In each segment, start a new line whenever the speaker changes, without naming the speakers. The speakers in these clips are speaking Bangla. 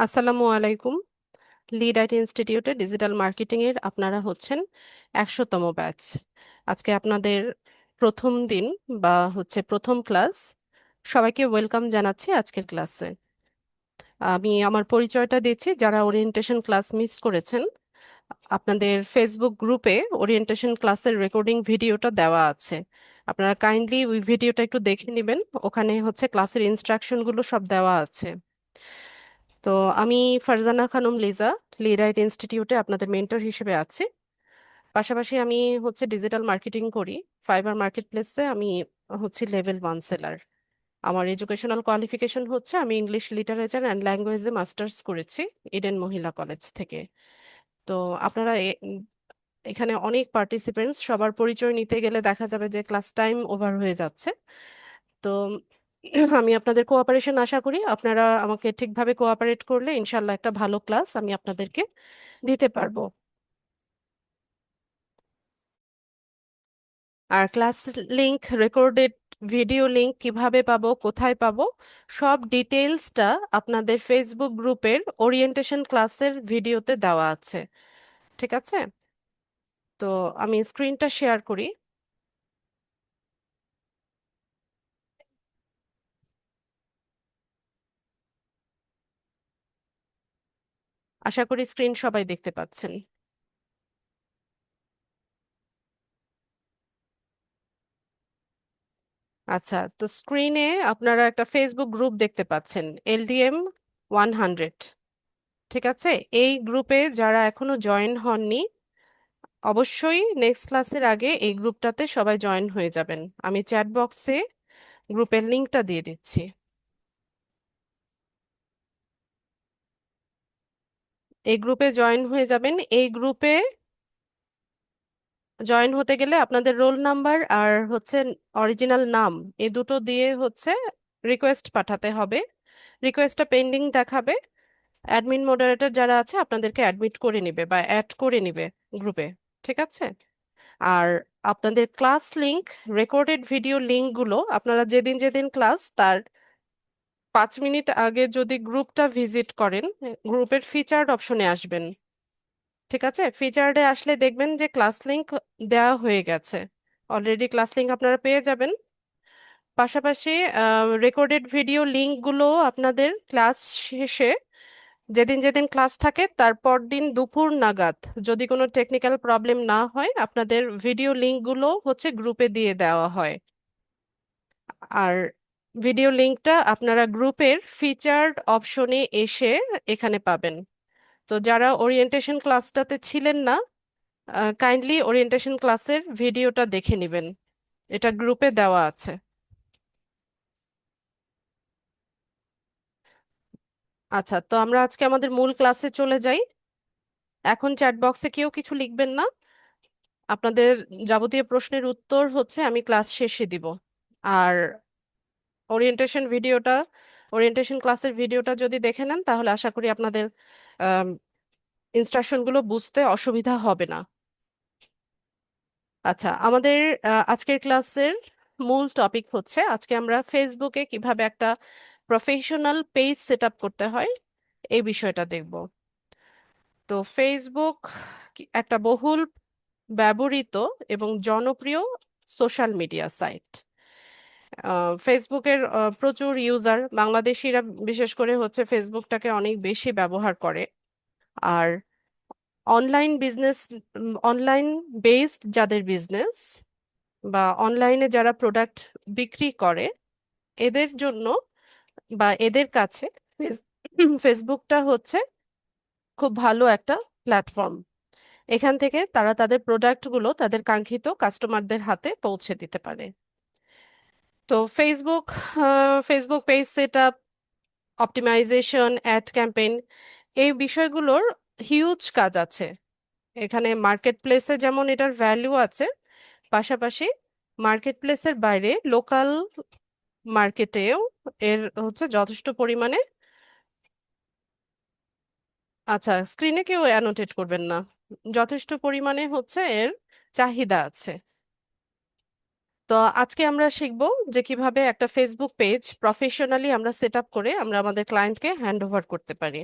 আসসালামু আলাইকুম। লিড আইটি ইনস্টিটিউটে ডিজিটাল মার্কেটিং এর আপনারা হচ্ছেন 100তম ব্যাচ। আজকে আপনাদের প্রথম দিন বা প্রথম ক্লাস। সবাইকে ওয়েলকাম জানাচ্ছি আজকের ক্লাসে। আমি আমার পরিচয়টা দিচ্ছি। যারা ওরিয়েন্টেশন ক্লাস মিস করেছেন, আপনাদের ফেসবুক গ্রুপে ওরিয়েন্টেশন ক্লাসের রেকর্ডিং ভিডিওটা দেওয়া আছে। আপনারা কাইন্ডলি ওই ভিডিওটা একটু দেখে নেবেন। ওখানে ক্লাসের ইনস্ট্রাকশনগুলো সব দেওয়া আছে। তো আমি ফারজানা খানম লিজা, লিড আইটি ইনস্টিটিউটে আপনাদের মেন্টর হিসেবে আছি। পাশাপাশি আমি ডিজিটাল মার্কেটিং করি। ফাইবার মার্কেট প্লেসে আমি লেভেল 1 সেলার। আমার এডুকেশনাল কোয়ালিফিকেশন আমি ইংলিশ লিটারেচার অ্যান্ড ল্যাঙ্গুয়েজে মাস্টার্স করেছি ইডেন মহিলা কলেজ থেকে। তো আপনারা এখানে অনেক পার্টিসিপেন্টস, সবার পরিচয় নিতে গেলে দেখা যাবে যে ক্লাস টাইম ওভার হয়ে যাচ্ছে। তো আমি আপনাদের কোঅপারেশন আশা করি। আপনারা আমাকে ঠিকভাবে কোঅপারেট করলে ইনশাল্লাহ একটা ভালো ক্লাস আমি আপনাদেরকে দিতে পারবো। আর class link, recorded video link কিভাবে পাবো, কোথায় পাবো, সব ডিটেইলসটা আপনাদের ফেসবুক গ্রুপের ওরিয়েন্টেশন ক্লাসের ভিডিওতে দেওয়া আছে। ঠিক আছে? তো আমি স্ক্রিনটা শেয়ার করি। আশা করি স্ক্রিন সবাই দেখতে পাচ্ছেন। আচ্ছা, তো স্ক্রিনে আপনারা একটা ফেসবুক গ্রুপ দেখতে পাচ্ছেন, LDM 100। ঠিক আছে? এই গ্রুপে যারা এখনো জয়েন হননি, অবশ্যই নেক্সট ক্লাসের আগে এই গ্রুপটাতে সবাই জয়েন হয়ে যাবেন। আমি চ্যাট বক্সে গ্রুপের লিংকটা দিয়ে দিচ্ছি। এই গ্রুপে জয়েন হয়ে যাবেন। এই গ্রুপে জয়েন হতে গেলে আপনাদের রোল নাম্বার আর অরিজিনাল নাম, এই দুটো দিয়ে রিকোয়েস্ট পাঠাতে হবে। রিকোয়েস্টটা পেন্ডিং দেখাবে। অ্যাডমিন মডারেটর যারা আছে আপনাদেরকে অ্যাডমিট করে নিবে বা অ্যাড করে নিবে গ্রুপে। ঠিক আছে? আর আপনাদের ক্লাস লিংক, রেকর্ডেড ভিডিও লিংকগুলো আপনারা যেদিন যেদিন ক্লাস, তার 5 মিনিট আগে যদি গ্রুপটা ভিজিট করেন, গ্রুপের ফিচার্ড অপশনে আসবেন। ঠিক আছে? ফিচার্ডে আসলে দেখবেন যে ক্লাস লিংক দেওয়া হয়ে গেছে। অলরেডি ক্লাস লিংক আপনারা পেয়ে যাবেন। পাশাপাশি রেকর্ডেড ভিডিও লিংকগুলো আপনাদের ক্লাস শেষে, যেদিন যেদিন ক্লাস থাকে তারপর দিন দুপুর নাগাদ, যদি কোনো টেকনিক্যাল প্রবলেম না হয়, আপনাদের ভিডিও লিংকগুলো গ্রুপে দিয়ে দেওয়া হয়। আর ভিডিও লিংকটা আপনারা গ্রুপের ফিচার্ড অপশনে এসে এখানে পাবেন। তো যারা ওরিয়েন্টেশন ক্লাসটাতে ছিলেন না, কাইন্ডলি ওরিয়েন্টেশন ক্লাসের ভিডিওটা দেখে নেবেন। এটা গ্রুপে দেওয়া আছে। আচ্ছা, তো আমরা আজকে আমাদের মূল ক্লাসে চলে যাই। এখন চ্যাট বক্সে কেউ কিছু লিখবেন না। আপনাদের যাবতীয় প্রশ্নের উত্তর আমি ক্লাস শেষে দিব। আর ওরিয়েন্টেশন ভিডিওটা, ওরিয়েন্টেশন ক্লাসের ভিডিওটা যদি দেখে নেন তাহলে আশা করি আপনাদের ইনস্ট্রাকশনগুলো বুঝতে অসুবিধা হবে না। আচ্ছা, আমাদের আজকের ক্লাসের মূল টপিক আজকে আমরা ফেসবুকে কিভাবে একটা প্রফেশনাল পেজ সেট আপ করতে হয় এই বিষয়টা দেখব। তো ফেসবুক একটা বহুল ব্যবহৃত এবং জনপ্রিয় সোশ্যাল মিডিয়া সাইট। ফেসবুকের প্রচুর ইউজার, বাংলাদেশিরা বিশেষ করে ফেসবুকটাকে অনেক বেশি ব্যবহার করে। আর অনলাইন বিজনেস, অনলাইন বেসড যাদের বিজনেস বা অনলাইনে যারা প্রোডাক্ট বিক্রি করে, এদের জন্য বা এদের কাছে ফেসবুকটা খুব ভালো একটা প্ল্যাটফর্ম। এখান থেকে তারা তাদের প্রোডাক্টগুলো তাদের কাঙ্ক্ষিত কাস্টমারদের হাতে পৌঁছে দিতে পারে। তো Facebook page set up, optimization, ad campaign, এই বিষয়গুলোর হিউজ কাজ আছে এখানে। মার্কেট প্লেসে যেমন এটার ভ্যালু আছে, পাশাপাশি মার্কেট প্লেসের বাইরে লোকাল মার্কেটেও এর যথেষ্ট পরিমাণে। আচ্ছা, স্ক্রিনে কেউ অ্যানোটেট করবেন না। যথেষ্ট পরিমাণে এর চাহিদা আছে। তো আজকে আমরা শিখব যে কিভাবে একটা ফেসবুক পেজ প্রফেশনালি আমরা সেট আপ করে আমরা আমাদের ক্লায়েন্টকে হ্যান্ড ওভার করতে পারি।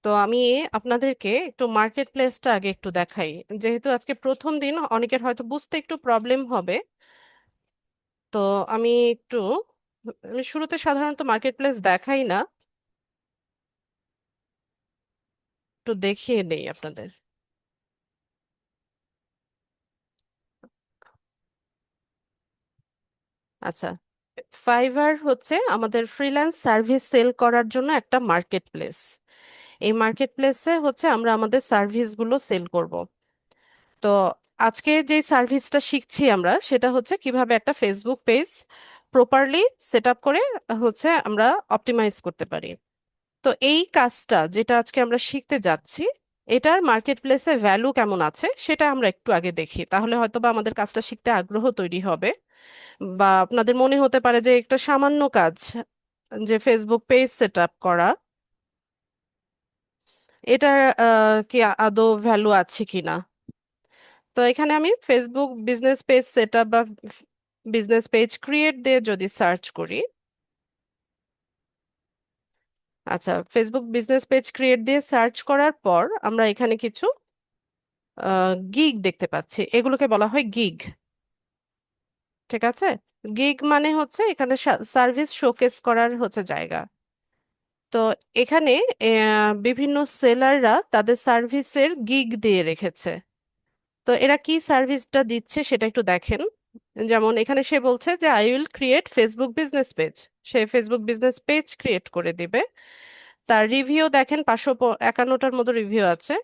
তো আমি আপনাদেরকে একটু মার্কেট প্লেসটা আগে একটু দেখাই। যেহেতু আজকে প্রথম দিন, অনেকের হয়তো বুঝতে একটু প্রবলেম হবে। তো আমি একটু আমি শুরুতে সাধারণত মার্কেট প্লেস দেখাই না, একটু দেখিয়ে দেই আপনাদের। আচ্ছা, ফাইবার হচ্ছে আমাদের ফ্রিল্যান্স সার্ভিস সেল করার জন্য একটা মার্কেট প্লেস। এই মার্কেট প্লেসে হচ্ছে আমরা আমাদের সার্ভিসগুলো সেল করব। তো আজকে যে সার্ভিসটা শিখছি আমরা, সেটা হচ্ছে কিভাবে একটা Facebook page properly set up করে হচ্ছে আমরা অপটিমাইজ করতে পারি। তো এই কাজটা যেটা আজকে আমরা শিখতে যাচ্ছি, এটার মার্কেট প্লেসে ভ্যালু কেমন আছে সেটা আমরা একটু আগে দেখি, তাহলে হয়তোবা আমাদের কাজটা শিখতে আগ্রহ তৈরি হবে। বা আপনাদের মনে হতে পারে যে একটা সামান্য কাজ, যে ফেসবুক পেজ সেট আপ করা, এটার কি আদৌ ভ্যালু আছে কিনা। তো এখানে আমি Facebook business page set up বা বিজনেস পেজ ক্রিয়েট দিয়ে যদি সার্চ করি, আচ্ছা, ফেসবুক বিজনেস পেজ ক্রিয়েট দিয়ে সার্চ করার পর আমরা এখানে কিছু গিগ দেখতে পাচ্ছি, এগুলোকে বলা হয় গিগ। ঠিক আছে, গিগ মানে হচ্ছে এখানে সার্ভিস শোকেস করার হচ্ছে জায়গা। তো এখানে বিভিন্ন সেলাররা তাদের সার্ভিসের গিগ দিয়ে রেখেছে। তো এরা কি সার্ভিসটা দিচ্ছে সেটা একটু দেখেন। যেমন এখানে সে বলছে যে I will create Facebook business page. Say Facebook business page create করে দিবে। তার রিভিউ দেখেন, 551টার মতো রিভিউ আছে।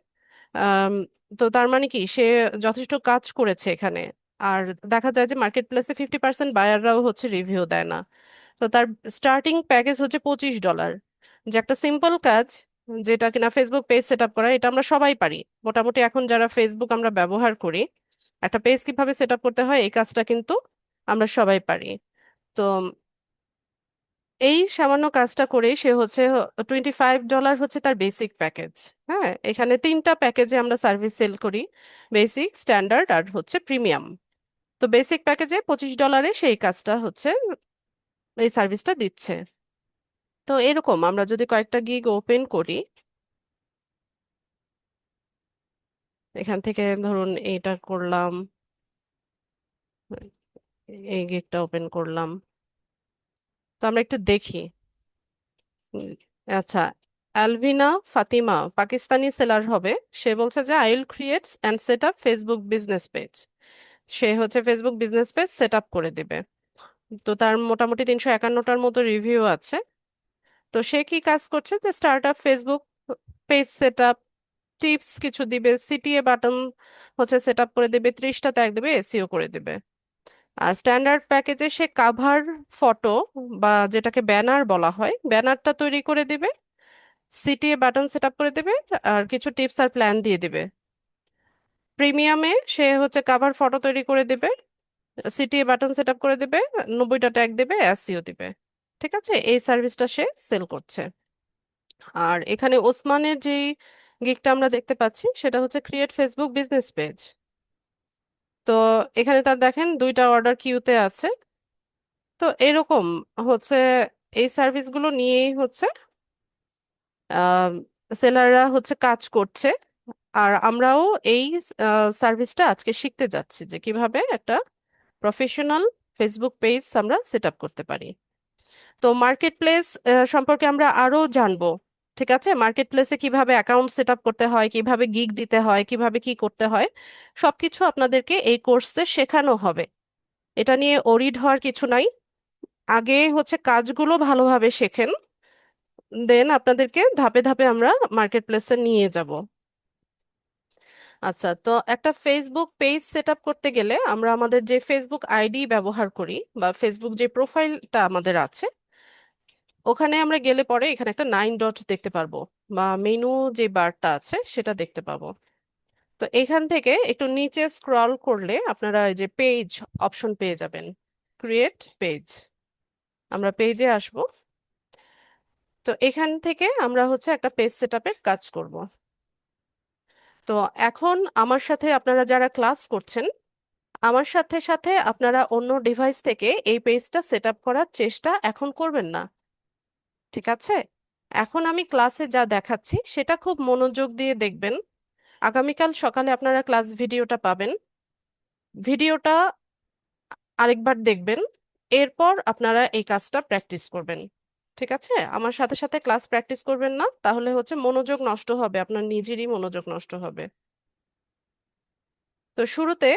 আম, তো তার মানে কি, সে যথেষ্ট কাজ করেছে এখানে। আর দেখা যায় যে মার্কেট প্লেসে 50% বায়াররাও হচ্ছে রিভিউ দেয় না। তো তার স্টার্টিং প্যাকেজ হচ্ছে $25, যে একটা সিম্পল কাজ, যেটা কিনা ফেসবুক পেজ সেট আপ করা, এটা আমরা সবাই পারি। মোটামুটি এখন যারা ফেসবুক আমরা ব্যবহার করি, একটা পেজ কিভাবে সেট আপ করতে হয় এই কাজটা কিন্তু আমরা সবাই পারি। তো এই সামান্য কাজটা করেই সে হচ্ছে $25 হচ্ছে তার বেসিক প্যাকেজ। হ্যাঁ, এখানে তিনটা প্যাকেজে আমরা সার্ভিস সেল করি: বেসিক, স্ট্যান্ডার্ড আর হচ্ছে প্রিমিয়াম। তো বেসিক প্যাকেজে $25 সেই কাজটা হচ্ছে, এই সার্ভিসটা দিচ্ছে। তো এরকম আমরা যদি কয়েকটা গিগ ওপেন করি, এখান থেকে ধরুন এইটা করলাম, এই গিগটা ওপেন করলাম। তো আমরা একটু দেখি। উম, আচ্ছা, অ্যালভিনা ফাতিমা পাকিস্তানি সেলার হবে। সে বলছে যে I will create and set up Facebook business page. সে হচ্ছে Facebook business page set up করে দিবে। তো তার মোটামুটি 351টার মতো রিভিউ আছে। তো সে কি কাজ করছে, যে start up Facebook page set up tips কিছু দিবে, সিটিএ বাটন হচ্ছে সেট আপ করে দিবে, 30টা ট্যাগ দিবে, এসইও করে দিবে। আর স্ট্যান্ডার্ড প্যাকেজে সে কাভার ফটো বা যেটাকে ব্যানার বলা হয়, ব্যানারটা তৈরি করে দিবে, সিটিএ বাটন সেট আপ করে দিবে, আর কিছু টিপস আর প্ল্যান দিয়ে দিবে। প্রিমিয়ামে সে হচ্ছে কাভার ফটো তৈরি করে দিবে, সিটিএ বাটন সেট আপ করে দিবে, 90টা ট্যাগ দিবে, এসইও দিবে। ঠিক আছে, এই সার্ভিসটা সে সেল করছে। আর এখানে ওসমানের যে গিগটা আমরা দেখতে পাচ্ছি, সেটা হচ্ছে ক্রিয়েট ফেসবুক বিজনেস পেজ। তো এখানে তার দেখেন 2টা অর্ডার কিউতে আছে। তো এরকম হচ্ছে এই সার্ভিসগুলো নিয়েই হচ্ছে সেলাররা হচ্ছে কাজ করছে। আর আমরাও এই সার্ভিসটা আজকে শিখতে যাচ্ছি, যে কিভাবে একটা প্রফেশনাল ফেসবুক পেজ আমরা সেট আপ করতে পারি। তো মার্কেট প্লেস সম্পর্কে আমরা আরো জানবো। ঠিক আছে, মার্কেট প্লেসে কিভাবে অ্যাকাউন্ট সেট আপ করতে হয়, কিভাবে গিগ দিতে হয়, কিভাবে কি করতে হয়, সবকিছু আপনাদেরকে এই কোর্সে শেখানো হবে। এটা নিয়ে অরিড হওয়ার কিছু নাই। আগে হচ্ছে কাজগুলো ভালোভাবে শেখেন, দেন আপনাদেরকে ধাপে ধাপে আমরা মার্কেট প্লেসে নিয়ে যাব। আচ্ছা, তো একটা ফেসবুক পেজ সেট আপ করতে গেলে আমরা আমাদের যে ফেসবুক আইডি ব্যবহার করি বা ফেসবুক যে প্রোফাইলটা আমাদের আছে, ওখানে আমরা গেলে পরে এখানে একটা 9 ডট দেখতে পারবো, বা মেনু যে বারটা আছে সেটা দেখতে পাবো। তো এখান থেকে একটু নিচে স্ক্রল করলে আপনারা এই যে পেজ অপশন পেয়ে যাবেন, ক্রিয়েট পেজ। আমরা পেজে আসব। তো এখান থেকে আমরা হচ্ছে একটা পেজ সেট আপের কাজ করব। তো এখন আমার সাথে আপনারা যারা ক্লাস করছেন, আমার সাথে সাথে আপনারা অন্য ডিভাইস থেকে এই পেজটা সেট আপ করার চেষ্টা এখন করবেন না। ঠিক আছে, এখন আমি ক্লাসে যা দেখাচ্ছি সেটা খুব মনোযোগ দিয়ে দেখবেন। আগামীকাল সকালে আপনারা ক্লাস ভিডিওটা পাবেন। ভিডিওটা আরেকবার দেখবেন, এরপর আপনারা এই কাজটা প্র্যাকটিস করবেন। ঠিক আছে? আমার সাথে সাথে ক্লাস প্র্যাকটিস করবেন না, তাহলে হচ্ছে মনোযোগ নষ্ট হবে, আপনার নিজেরই মনোযোগ নষ্ট হবে। তো শুরুতে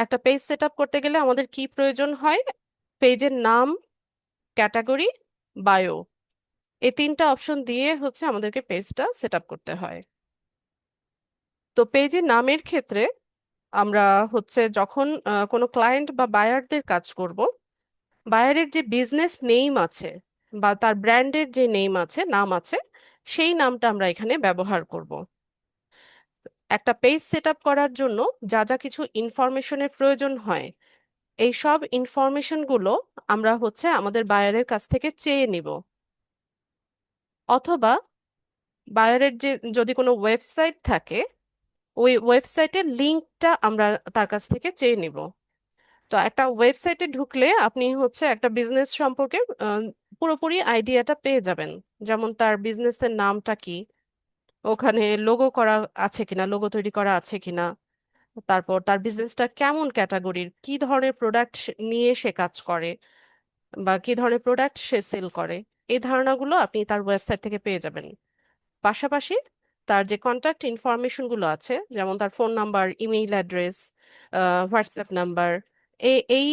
একটা পেজ সেট আপ করতে গেলে আমাদের কি প্রয়োজন হয়? পেজের নাম, ক্যাটাগরি, বায়ো, এই তিনটা অপশন দিয়ে হচ্ছে আমাদেরকে পেজটা সেট আপ করতে হয়। তো পেজের নামের ক্ষেত্রে আমরা হচ্ছে যখন কোনো ক্লায়েন্ট বা বায়ারদের কাজ করব, বায়ারের যে বিজনেস নেম আছে বা তার ব্র্যান্ডের যে নেম আছে, নাম আছে, সেই নামটা আমরা এখানে ব্যবহার করব। একটা পেজ সেট আপ করার জন্য যা যা কিছু ইনফরমেশনের প্রয়োজন হয়, এই সব ইনফরমেশনগুলো আমরা হচ্ছে আমাদের বায়ারের কাছ থেকে চেয়ে নিব। অথবা বায়ারের যে যদি কোনো ওয়েবসাইট থাকে, ওই ওয়েবসাইটের লিংকটা আমরা তার কাছ থেকে চেয়ে নিব। তো একটা ওয়েবসাইটে ঢুকলে আপনি হচ্ছে একটা বিজনেস সম্পর্কে পুরোপুরি আইডিয়াটা পেয়ে যাবেন। যেমন তার বিজনেসের নামটা কি, ওখানে লোগো করা আছে কিনা, লোগো তৈরি করা আছে কিনা, তারপর তার বিজনেসটা কেমন ক্যাটাগরির, কি ধরনের প্রোডাক্ট নিয়ে সে কাজ করে বা কি ধরনের প্রোডাক্ট সে সেল করে, এই ধারণাগুলো আপনি তার ওয়েবসাইট থেকে পেয়ে যাবেন। পাশাপাশি তার যে কন্ট্যাক্ট ইনফরমেশন গুলো আছে, যেমন তার phone number, email address, WhatsApp number, এই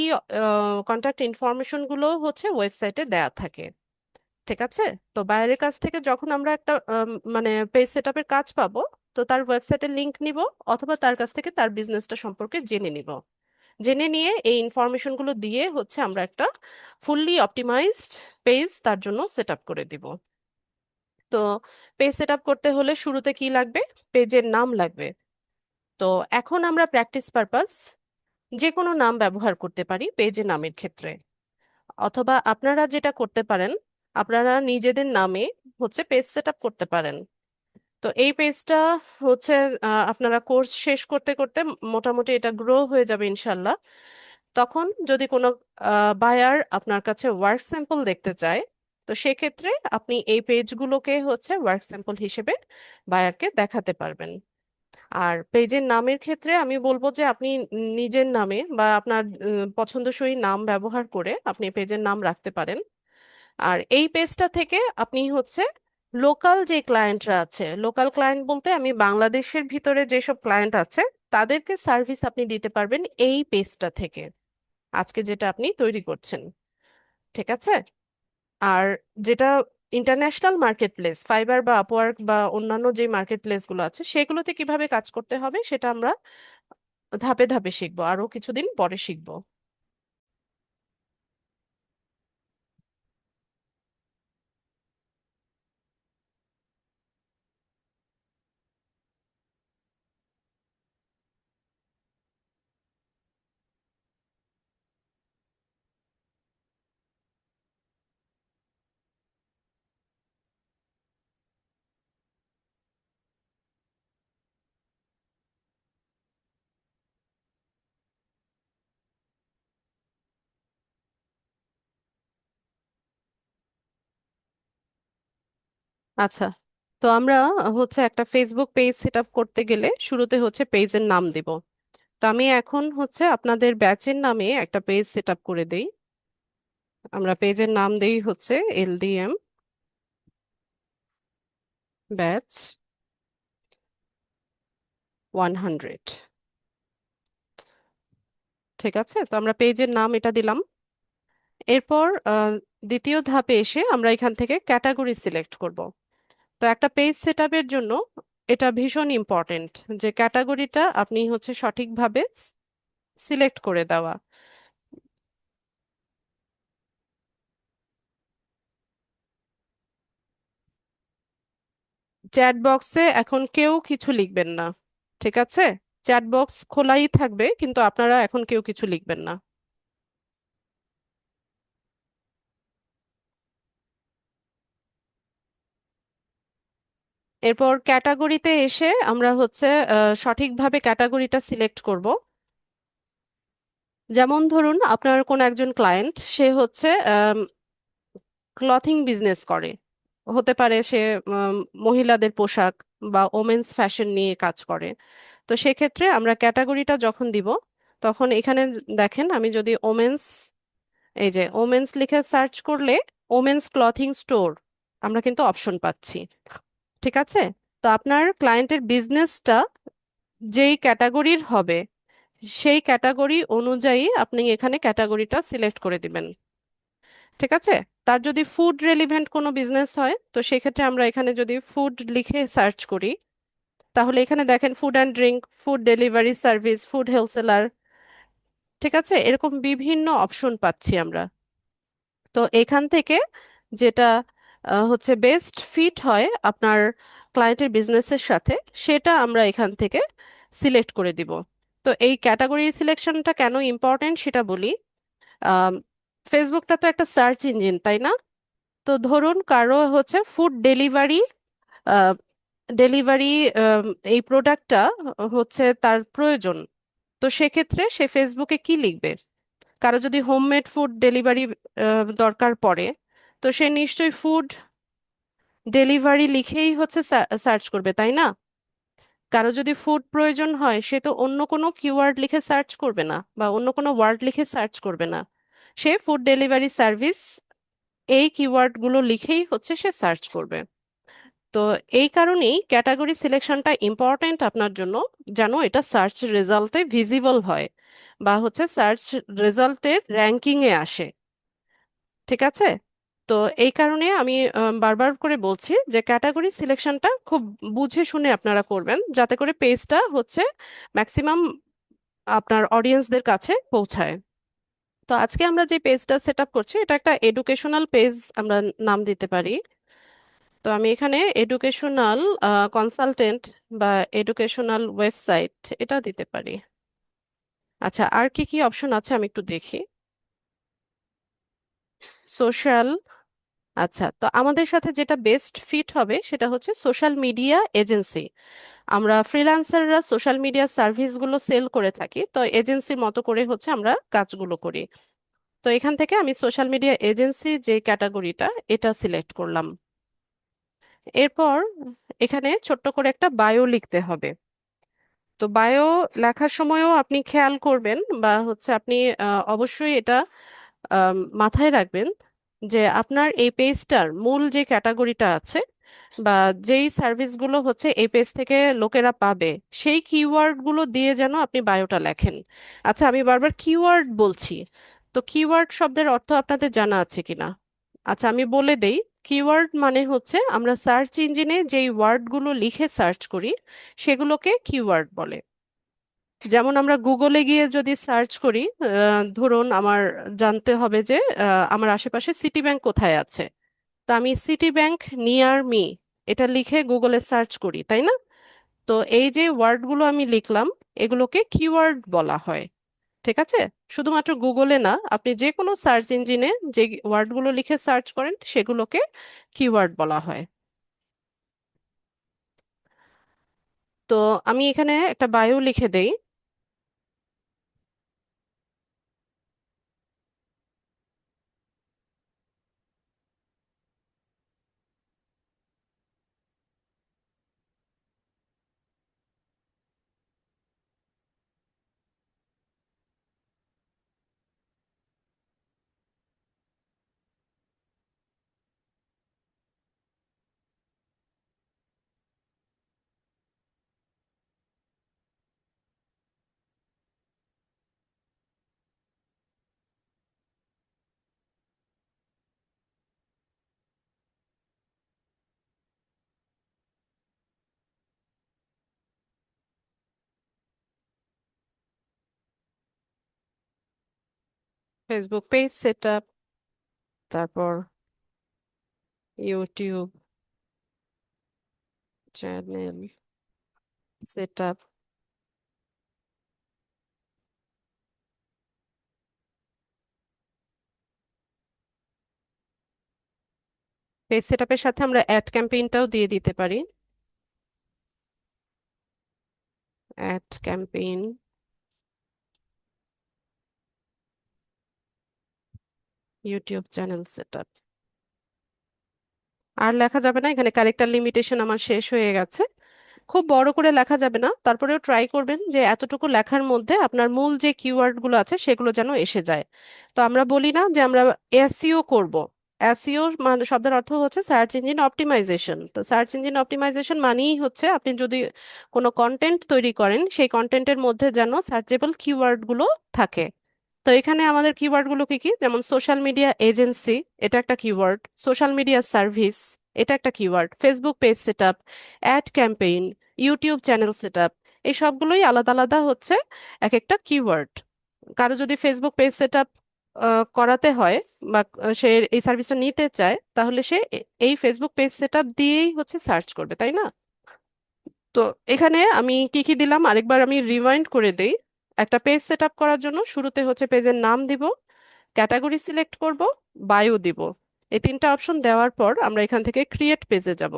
কন্ট্যাক্ট ইনফরমেশন গুলো হচ্ছে ওয়েবসাইটে দেয়া থাকে। ঠিক আছে? তো বাইরের কাছ থেকে যখন আমরা একটা মানে পেজ সেটআপের কাজ পাবো, তো তার ওয়েবসাইটের লিংক নিব, অথবা তার কাছ থেকে তার বিজনেসটা সম্পর্কে জেনে নিব। জেনে নিয়ে এই ইনফরমেশন গুলো দিয়ে হচ্ছে আমরা একটা ফুললি অপটিমাইজড পেজ তার জন্য সেট আপ করে দিব। তো পেজ সেট আপ করতে হলে শুরুতে কি লাগবে? পেজের নাম লাগবে। তো এখন আমরা প্র্যাকটিস পারপাস যে কোনো নাম ব্যবহার করতে পারি পেজের নামের ক্ষেত্রে। অথবা আপনারা যেটা করতে পারেন, আপনারা নিজেদের নামে হচ্ছে পেজ সেট আপ করতে পারেন। তো এই পেজটা হচ্ছে আপনারা কোর্স শেষ করতে করতে মোটামুটি এটা গ্রো হয়ে যাবে ইনশাল্লাহ। তখন যদি কোনো বায়ার আপনার কাছে ওয়ার্ক স্যাম্পল দেখতে চায়, তো সেক্ষেত্রে আপনি এই পেজগুলোকে হচ্ছে ওয়ার্ক স্যাম্পল হিসেবে বায়ারকে দেখাতে পারবেন। আর পেজের নামের ক্ষেত্রে আমি বলবো যে আপনি নিজের নামে বা আপনার পছন্দসই নাম ব্যবহার করে আপনি পেজের নাম রাখতে পারেন। আর এই পেজটা থেকে আপনি হচ্ছে লোকাল যে ক্লায়েন্টরা আছে, লোকাল ক্লায়েন্ট বলতে আমি বাংলাদেশের ভিতরে যেসব ক্লায়েন্ট আছে, তাদেরকে সার্ভিস আপনি দিতে পারবেন এই পেজটা থেকে, আজকে যেটা আপনি তৈরি করছেন। ঠিক আছে? আর যেটা ইন্টারন্যাশনাল মার্কেট প্লেস, ফাইবার বা আপওয়ার্ক বা অন্যান্য যে মার্কেট প্লেস গুলো আছে, সেগুলোতে কিভাবে কাজ করতে হবে সেটা আমরা ধাপে ধাপে শিখবো, আরো কিছুদিন পরে শিখবো। আচ্ছা, তো আমরা হচ্ছে একটা ফেসবুক পেজ সেট আপ করতে গেলে শুরুতে হচ্ছে পেজের নাম দিব। তো আমি এখন হচ্ছে আপনাদের ব্যাচের নামে একটা পেজ সেট আপ করে দেই। আমরা পেজের নাম দেই হচ্ছে এলডিএম ব্যাচ 100। ঠিক আছে? তো আমরা পেজের নাম এটা দিলাম। এরপর দ্বিতীয় ধাপে এসে আমরা এখান থেকে ক্যাটাগরি সিলেক্ট করব। তো একটা পেজ সেট আপের জন্য এটা ভীষণ ইম্পর্টেন্ট যে ক্যাটাগরিটা আপনি হচ্ছে সঠিকভাবে সিলেক্ট করে দেওয়া। চ্যাট বক্সে এখন কেউ কিছু লিখবেন না। ঠিক আছে? চ্যাট বক্স খোলাই থাকবে, কিন্তু আপনারা এখন কেউ কিছু লিখবেন না। এরপর ক্যাটাগরিতে এসে আমরা হচ্ছে সঠিকভাবে ক্যাটাগরিটা সিলেক্ট করব। যেমন ধরুন আপনার কোন একজন ক্লায়েন্ট, সে হচ্ছে ক্লথিং বিজনেস করে, হতে পারে সে উম, মহিলাদের পোশাক বা ওমেন্স ফ্যাশন নিয়ে কাজ করে। তো সেক্ষেত্রে আমরা ক্যাটাগরিটা যখন দিব, তখন এখানে দেখেন আমি যদি ওমেন্স, এই যে ওমেন্স লিখে সার্চ করলে ওমেন্স ক্লথিং স্টোর আমরা কিন্তু অপশন পাচ্ছি। ঠিক আছে? তো আপনার ক্লায়েন্টের বিজনেসটা যেই ক্যাটাগরির হবে সেই ক্যাটাগরি অনুযায়ী আপনি এখানে ক্যাটাগরিটা সিলেক্ট করে দিবেন। ঠিক আছে? তার যদি ফুড রেলিভেন্ট কোনো বিজনেস হয় তো সেক্ষেত্রে আমরা এখানে যদি ফুড লিখে সার্চ করি, তাহলে এখানে দেখেন food and drink, food delivery service, food wholesaler, ঠিক আছে, এরকম বিভিন্ন অপশন পাচ্ছি আমরা। তো এখান থেকে যেটা হচ্ছে বেস্ট ফিট হয় আপনার ক্লায়েন্টের বিজনেসের সাথে, সেটা আমরা এখান থেকে সিলেক্ট করে দিব। তো এই ক্যাটাগরি সিলেকশনটা কেন ইম্পর্টেন্ট সেটা বলি। আম, ফেসবুকটা তো একটা সার্চ ইঞ্জিন, তাই না? তো ধরুন কারো হচ্ছে ফুড ডেলিভারি, ডেলিভারি এই প্রোডাক্টটা হচ্ছে তার প্রয়োজন। তো সেক্ষেত্রে সে ফেসবুকে কি লিখবে? কারো যদি হোমমেড ফুড ডেলিভারি দরকার পড়ে, তো সে নিশ্চয়ই ফুড ডেলিভারি লিখেই হচ্ছে সার্চ করবে, তাই না? কারো যদি ফুড প্রয়োজন হয় সে তো অন্য কোনো কিওয়ার্ড লিখে সার্চ করবে না বা অন্য কোনো ওয়ার্ড লিখে সার্চ করবে না। সে ফুড ডেলিভারি সার্ভিস এই কিওয়ার্ডগুলো লিখেই হচ্ছে সে সার্চ করবে। তো এই কারণেই ক্যাটাগরি সিলেকশনটা ইম্পর্ট্যান্ট আপনার জন্য, যেন এটা সার্চ রেজাল্টে ভিজিবল হয় বা হচ্ছে সার্চ রেজাল্টের র্যাঙ্কিং এ আসে। ঠিক আছে? তো এই কারণে আমি বারবার করে বলছি যে ক্যাটাগরি সিলেকশনটা খুব বুঝে শুনে আপনারা করবেন, যাতে করে পেজটা হচ্ছে ম্যাক্সিমাম আপনার অডিয়েন্সদের কাছে পৌঁছায়। তো আজকে আমরা যে পেজটা সেট আপ করছি এটা একটা এডুকেশনাল পেজ, আমরা নাম দিতে পারি। তো আমি এখানে এডুকেশনাল কনসালটেন্ট বা এডুকেশনাল ওয়েবসাইট এটা দিতে পারি। আচ্ছা, আর কি কি অপশন আছে আমি একটু দেখি। সোশ্যাল, আচ্ছা, তো আমাদের সাথে যেটা বেস্ট ফিট হবে সেটা হচ্ছে সোশ্যাল মিডিয়া এজেন্সি। আমরা ফ্রিল্যান্সাররা সোশ্যাল মিডিয়া সার্ভিসগুলো সেল করে থাকি, তো এজেন্সির মতো করে হচ্ছে আমরা কাজগুলো করি। তো এখান থেকে আমি সোশ্যাল মিডিয়া এজেন্সি যে ক্যাটাগরিটা এটা সিলেক্ট করলাম। এরপর এখানে ছোট্ট করে একটা বায়ো লিখতে হবে। তো বায়ো লেখার সময়ও আপনি খেয়াল করবেন বা হচ্ছে আপনি অবশ্যই এটা মাথায় রাখবেন যে আপনার এই পেজটার মূল যে ক্যাটাগরিটা আছে বা যেই সার্ভিসগুলো হচ্ছে এই পেজ থেকে লোকেরা পাবে, সেই কিওয়ার্ডগুলো দিয়ে যেন আপনি বায়োটা লেখেন। আচ্ছা, আমি বারবার কিওয়ার্ড বলছি, তো কিওয়ার্ড শব্দের অর্থ আপনাদের জানা আছে কিনা? আচ্ছা, আমি বলে দেই। কিওয়ার্ড মানে হচ্ছে আমরা সার্চ ইঞ্জিনে যেই ওয়ার্ডগুলো লিখে সার্চ করি সেগুলোকে কিওয়ার্ড বলে। যেমন আমরা গুগলে গিয়ে যদি সার্চ করি, ধরুন আমার জানতে হবে যে আমার আশেপাশে সিটি ব্যাংক কোথায় আছে। তো আমি সিটি ব্যাংক নিয়ার মি এটা লিখে গুগলে সার্চ করি, তাই না? তো এই যে ওয়ার্ডগুলো আমি লিখলাম এগুলোকে কিওয়ার্ড বলা হয়। ঠিক আছে? শুধুমাত্র গুগলে না, আপনি যে কোনো সার্চ ইঞ্জিনে যে ওয়ার্ডগুলো লিখে সার্চ করেন সেগুলোকে কিওয়ার্ড বলা হয়। তো আমি এখানে একটা বায়ো লিখে দেই। ফেসবুক পেজ সেট আপ, তারপর YouTube channel set up. Page set আপের সাথে আমরা অ্যাড ক্যাম্পেইনটাও দিয়ে দিতে পারি। Ad campaign, YouTube channel set up. আর লেখা যাবে না, এখানে ক্যারেক্টার লিমিটেশন আমার শেষ হয়ে গেছে। খুব বড় করে লেখা যাবে না, তারপরেও ট্রাই করবেন যে এতটুকু লেখার মধ্যে আপনার মূল যে কিওয়ার্ড গুলো আছে সেগুলো যেন এসে যায়। তো আমরা বলি না যে আমরা এসইও করব। এসইও মানে শব্দের অর্থ হচ্ছে সার্চ ইঞ্জিন অপটিমাইজেশন। তো সার্চ ইঞ্জিন অপটিমাইজেশন মানেই হচ্ছে আপনি যদি কোনো কন্টেন্ট তৈরি করেন সেই কন্টেন্টের মধ্যে যেন সার্চেবল কিওয়ার্ড গুলো থাকে। তো এখানে আমাদের কিওয়ার্ড গুলো কি কি, যেমন সোশ্যাল মিডিয়া এজেন্সি, এটা একটা কিওয়ার্ড। সোশ্যাল মিডিয়া সার্ভিস, এটা একটা keyword. Facebook page setup, add campaign, YouTube channel setup, এই সবগুলোই আলাদা আলাদা হচ্ছে এক একটা কিওয়ার্ড। কারো যদি ফেসবুক পেজ সেটআপ করাতে হয় বা সে এই সার্ভিসটা নিতে চায়, তাহলে সে এই ফেসবুক পেজ সেটআপ দিয়েই হচ্ছে সার্চ করবে, তাই না? তো এখানে আমি কি কি দিলাম আরেকবার আমি রিওয়াইন্ড করে দেই। একটা পেজ সেটআপ করার জন্য শুরুতে হচ্ছে পেজের নাম দিব, ক্যাটাগরি সিলেক্ট করব, বায়ো দিব। এই তিনটা অপশন দেওয়ার পর আমরা এখান থেকে ক্রিয়েট পেজে যাব।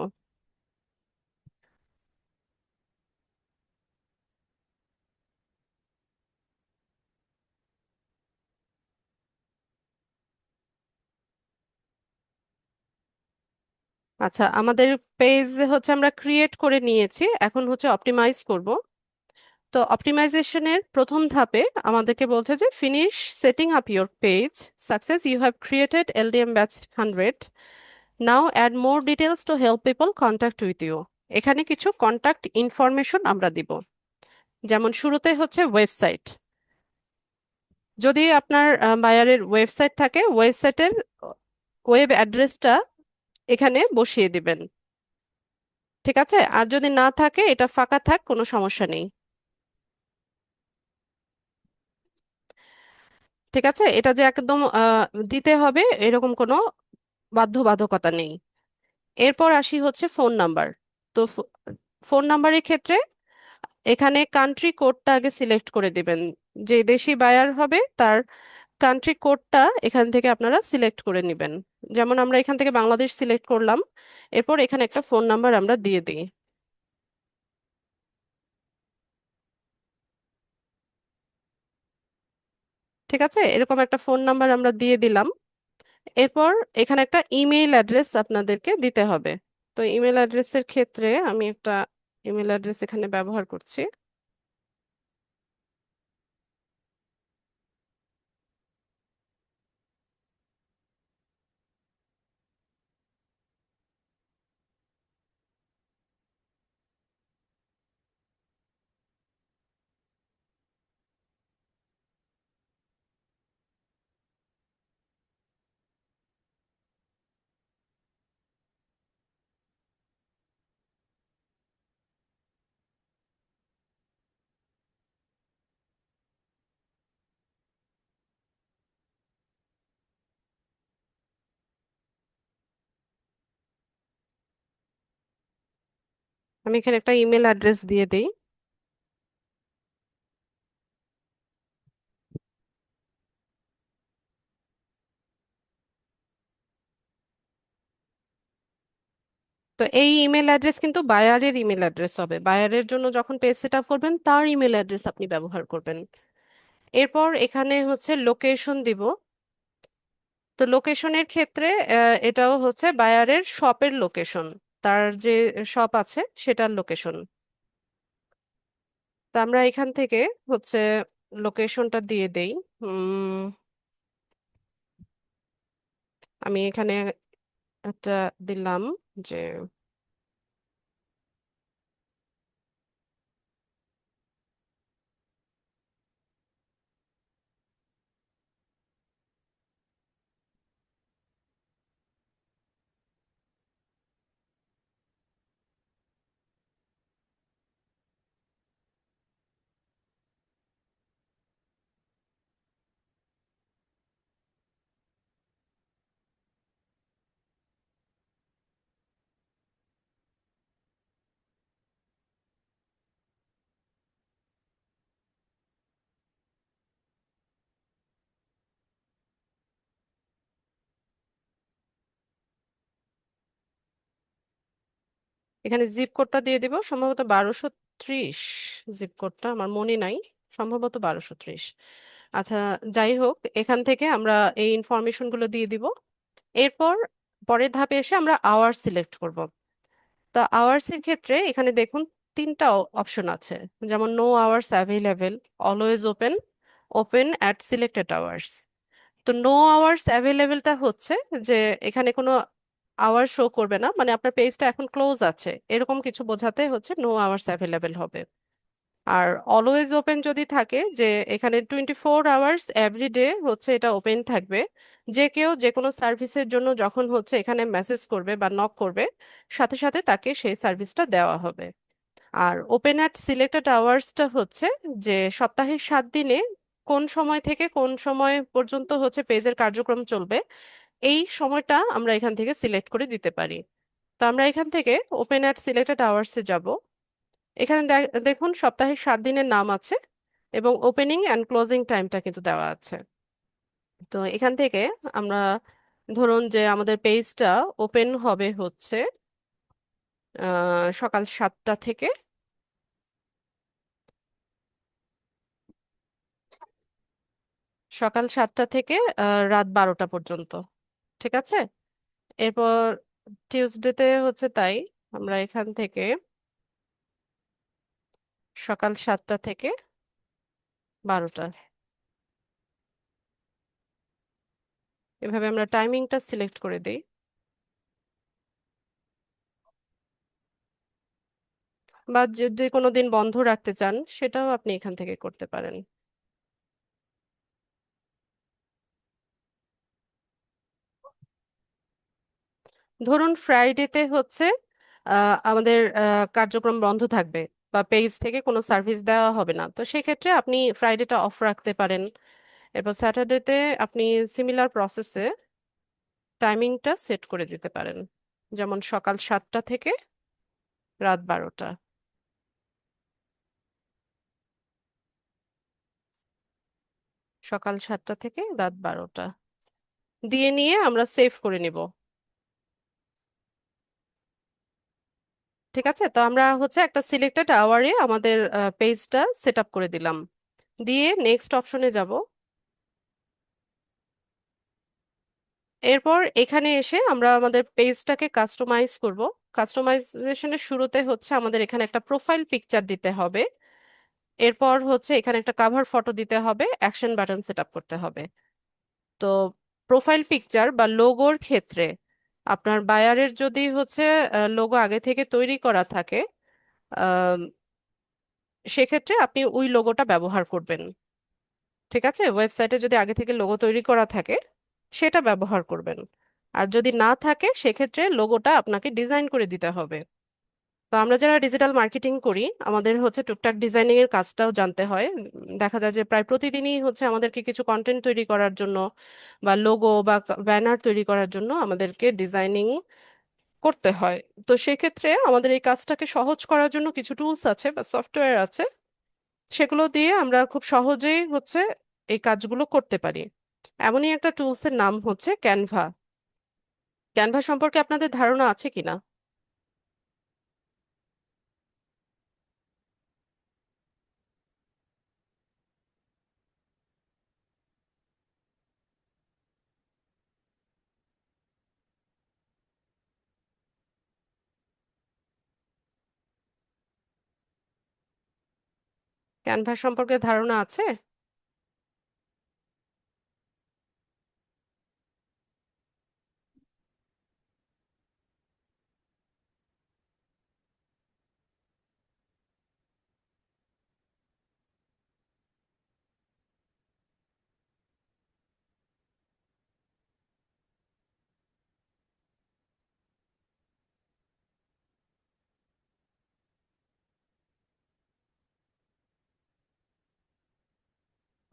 আচ্ছা, আমাদের পেজ হচ্ছে আমরা ক্রিয়েট করে নিয়েছি, এখন হচ্ছে অপটিমাইজ করব। তো অপটিমাইজেশনের প্রথম ধাপে আমাদেরকে বলছে যে finish setting up your page, success, you have created L D M batch 100, now add more details to help people contact with you. এখানে কিছু কন্ট্যাক্ট ইনফরমেশন আমরা দিব, যেমন শুরুতে হচ্ছে ওয়েবসাইট। যদি আপনার বায়ারের ওয়েবসাইট থাকে, ওয়েবসাইটের ওয়েব অ্যাড্রেসটা এখানে বসিয়ে দিবেন। ঠিক আছে, আর যদি না থাকে এটা ফাঁকা থাক, কোনো সমস্যা নেই। ঠিক আছে, এটা যে একদম দিতে হবে এরকম কোনো বাধ্যবাধকতা নেই। এরপর আসি হচ্ছে ফোন নাম্বার। তো ফোন নাম্বারের ক্ষেত্রে এখানে কান্ট্রি কোডটা আগে সিলেক্ট করে দিবেন। যে দেশি বায়ার হবে তার কান্ট্রি কোডটা এখান থেকে আপনারা সিলেক্ট করে নেবেন। যেমন আমরা এখান থেকে বাংলাদেশ সিলেক্ট করলাম, এরপর এখানে একটা ফোন নাম্বার আমরা দিয়ে দিই। ঠিক আছে, এরকম একটা ফোন নাম্বার আমরা দিয়ে দিলাম। এরপর এখানে একটা ইমেইল অ্যাড্রেস আপনাদেরকে দিতে হবে। তো ইমেল অ্যাড্রেসের ক্ষেত্রে আমি একটা ইমেল অ্যাড্রেস এখানে ব্যবহার করছি। আমি এখানে একটা ইমেল অ্যাড্রেস দিয়ে দিই। তো এই ইমেল অ্যাড্রেস কিন্তু বায়ারের ইমেল অ্যাড্রেস হবে, বায়ারের জন্য যখন পেজ সেট আপ করবেন তার ইমেল অ্যাড্রেস আপনি ব্যবহার করবেন। এরপর এখানে হচ্ছে লোকেশন দিব। তো লোকেশনের ক্ষেত্রে এটাও হচ্ছে বায়ারের শপের লোকেশন, তার যে শপ আছে সেটার লোকেশন। তো আমরা এখান থেকে হচ্ছে লোকেশনটা দিয়ে দেই। উম, আমি এখানে একটা দিলাম যে এখানে জিপ কোডটা দিয়ে দিব, সম্ভবত 1230 জিপ কোডটা, আমার মনে নাই, সম্ভবত 1230। আচ্ছা, যাই হোক, এখান থেকে আমরা এই ইনফরমেশন গুলো দিয়ে দিব। এরপর পরের ধাপে এসে আমরা আওয়ার সিলেক্ট করব। তা আওয়ার্স এর ক্ষেত্রে এখানে দেখুন তিনটা অপশন আছে, যেমন no hours available, always open, open at selected hours. তো নো আওয়ার্স অ্যাভেলেবেলটা হচ্ছে যে এখানে কোনো আওয়ার শো করবে না, মানে আপনার পেজটা এখন ক্লোজ আছে এরকম কিছু বোঝাতে হচ্ছে নো আওয়ার্স অ্যাভেলেবেল হবে। আর অলওয়েজ ওপেন যদি থাকে যে এখানে 24 আওয়ার্স এভরিডে হচ্ছে এটা ওপেন থাকবে, যে কেউ যে কোনো সার্ভিসের জন্য যখন হচ্ছে এখানে মেসেজ করবে বা নক করবে সাথে সাথে তাকে সেই সার্ভিসটা দেওয়া হবে। আর ওপেন অ্যাট সিলেক্টেড আওয়ার্সটা হচ্ছে যে সপ্তাহে 7 দিনে কোন সময় থেকে কোন সময় পর্যন্ত হচ্ছে পেজের কার্যক্রম চলবে এই সময়টা আমরা এখান থেকে সিলেক্ট করে দিতে পারি। তো আমরা এখান থেকে ওপেন অ্যাট সিলেক্টেড আওয়ার্সে যাব। এখানে দেখুন সপ্তাহে 7 দিনের নাম আছে এবং ওপেনিং অ্যান্ড ক্লোজিং টাইমটা কিন্তু দেওয়া আছে। তো এখান থেকে আমরা ধরুন যে আমাদের পেজটা ওপেন হবে হচ্ছে সকাল 7টা থেকে রাত 12টা পর্যন্ত। ঠিক আছে। এরপর টিউসডেতে হচ্ছে তাই, আমরা এখান থেকে সকাল 7টা থেকে 12টা, এভাবে আমরা টাইমিংটা সিলেক্ট করে দিই। বা যদি কোনো দিন বন্ধ রাখতে চান সেটাও আপনি এখান থেকে করতে পারেন। ধরুন ফ্রাইডেতে হচ্ছে আমাদের কার্যক্রম বন্ধ থাকবে বা পেজ থেকে কোনো সার্ভিস দেওয়া হবে না, তো সেক্ষেত্রে আপনি ফ্রাইডেটা অফ রাখতে পারেন। এরপর স্যাটারডেতে আপনি সিমিলার প্রসেসে টাইমিংটা সেট করে দিতে পারেন, যেমন সকাল 7টা থেকে রাত 12টা। সকাল 7টা থেকে রাত 12টা দিয়ে নিয়ে আমরা সেভ করে নিব। ঠিক আছে, তো আমরা হচ্ছে একটা সিলেক্টেড আওয়ারে আমাদের পেজটা সেট আপ করে দিলাম, দিয়ে নেক্সট অপশনে যাব। এরপর এখানে এসে আমরা আমাদের পেজটাকে কাস্টমাইজ করব। কাস্টমাইজেশনের শুরুতে হচ্ছে আমাদের এখানে একটা প্রোফাইল পিকচার দিতে হবে। এরপর হচ্ছে এখানে একটা কাভার ফটো দিতে হবে, অ্যাকশন বাটন সেট আপ করতে হবে। তো প্রোফাইল পিকচার বা লোগোর ক্ষেত্রে আপনার বায়ারের যদি হচ্ছে লোগো আগে থেকে তৈরি করা থাকে, আম, সেক্ষেত্রে আপনি ওই লোগোটা ব্যবহার করবেন। ঠিক আছে, ওয়েবসাইটে যদি আগে থেকে লোগো তৈরি করা থাকে সেটা ব্যবহার করবেন। আর যদি না থাকে সেক্ষেত্রে লোগোটা আপনাকে ডিজাইন করে দিতে হবে। তো আমরা যারা ডিজিটাল মার্কেটিং করি আমাদের হচ্ছে টুকটাক ডিজাইনিং এর কাজটাও জানতে হয়। দেখা যায় যে প্রায় প্রতিদিনই হচ্ছে আমাদেরকে কিছু কন্টেন্ট তৈরি করার জন্য বা লোগো বা ব্যানার তৈরি করার জন্য আমাদেরকে ডিজাইনিং করতে হয়। তো সেক্ষেত্রে আমাদের এই কাজটাকে সহজ করার জন্য কিছু টুলস আছে বা সফটওয়্যার আছে, সেগুলো দিয়ে আমরা খুব সহজেই হচ্ছে এই কাজগুলো করতে পারি। এমনই একটা টুলসের নাম হচ্ছে ক্যানভা। ক্যানভা সম্পর্কে আপনাদের ধারণা আছে কিনা? ক্যানভা সম্পর্কে ধারণা আছে?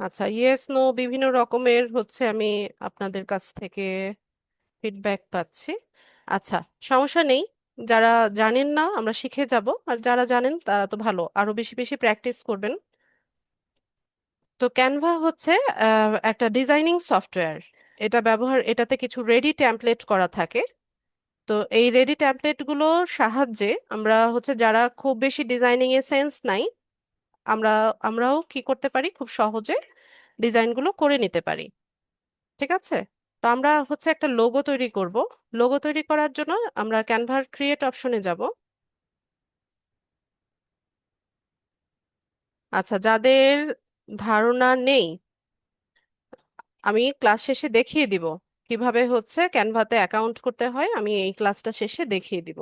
আচ্ছা, ইয়েস নো বিভিন্ন রকমের হচ্ছে আমি আপনাদের কাছ থেকে ফিডব্যাক পাচ্ছি। আচ্ছা, সমস্যা নেই। যারা জানেন না আমরা শিখে যাব, আর যারা জানেন তারা তো ভালো, আরো বেশি বেশি প্র্যাকটিস করবেন। তো ক্যানভা হচ্ছে একটা ডিজাইনিং সফটওয়্যার। এটাতে কিছু রেডি টেমপ্লেট করা থাকে। তো এই রেডি টেমপ্লেট গুলোর সাহায্যে আমরা হচ্ছে যারা খুব বেশি ডিজাইনিং এ সেন্স নাই, আমরা আমরাও কি করতে পারি, খুব সহজে ডিজাইনগুলো করে নিতে পারি। ঠিক আছে। তো তো আমরা হচ্ছে একটা লোগো তৈরি করব। লোগো তৈরি করার জন্য আমরা ক্যানভার ক্রিয়েট অপশনে যাব। আচ্ছা, যাদের ধারণা নেই, আমি ক্লাস শেষে দেখিয়ে দিব কিভাবে হচ্ছে ক্যানভাতে অ্যাকাউন্ট করতে হয়, আমি এই ক্লাসটা শেষে দেখিয়ে দিব।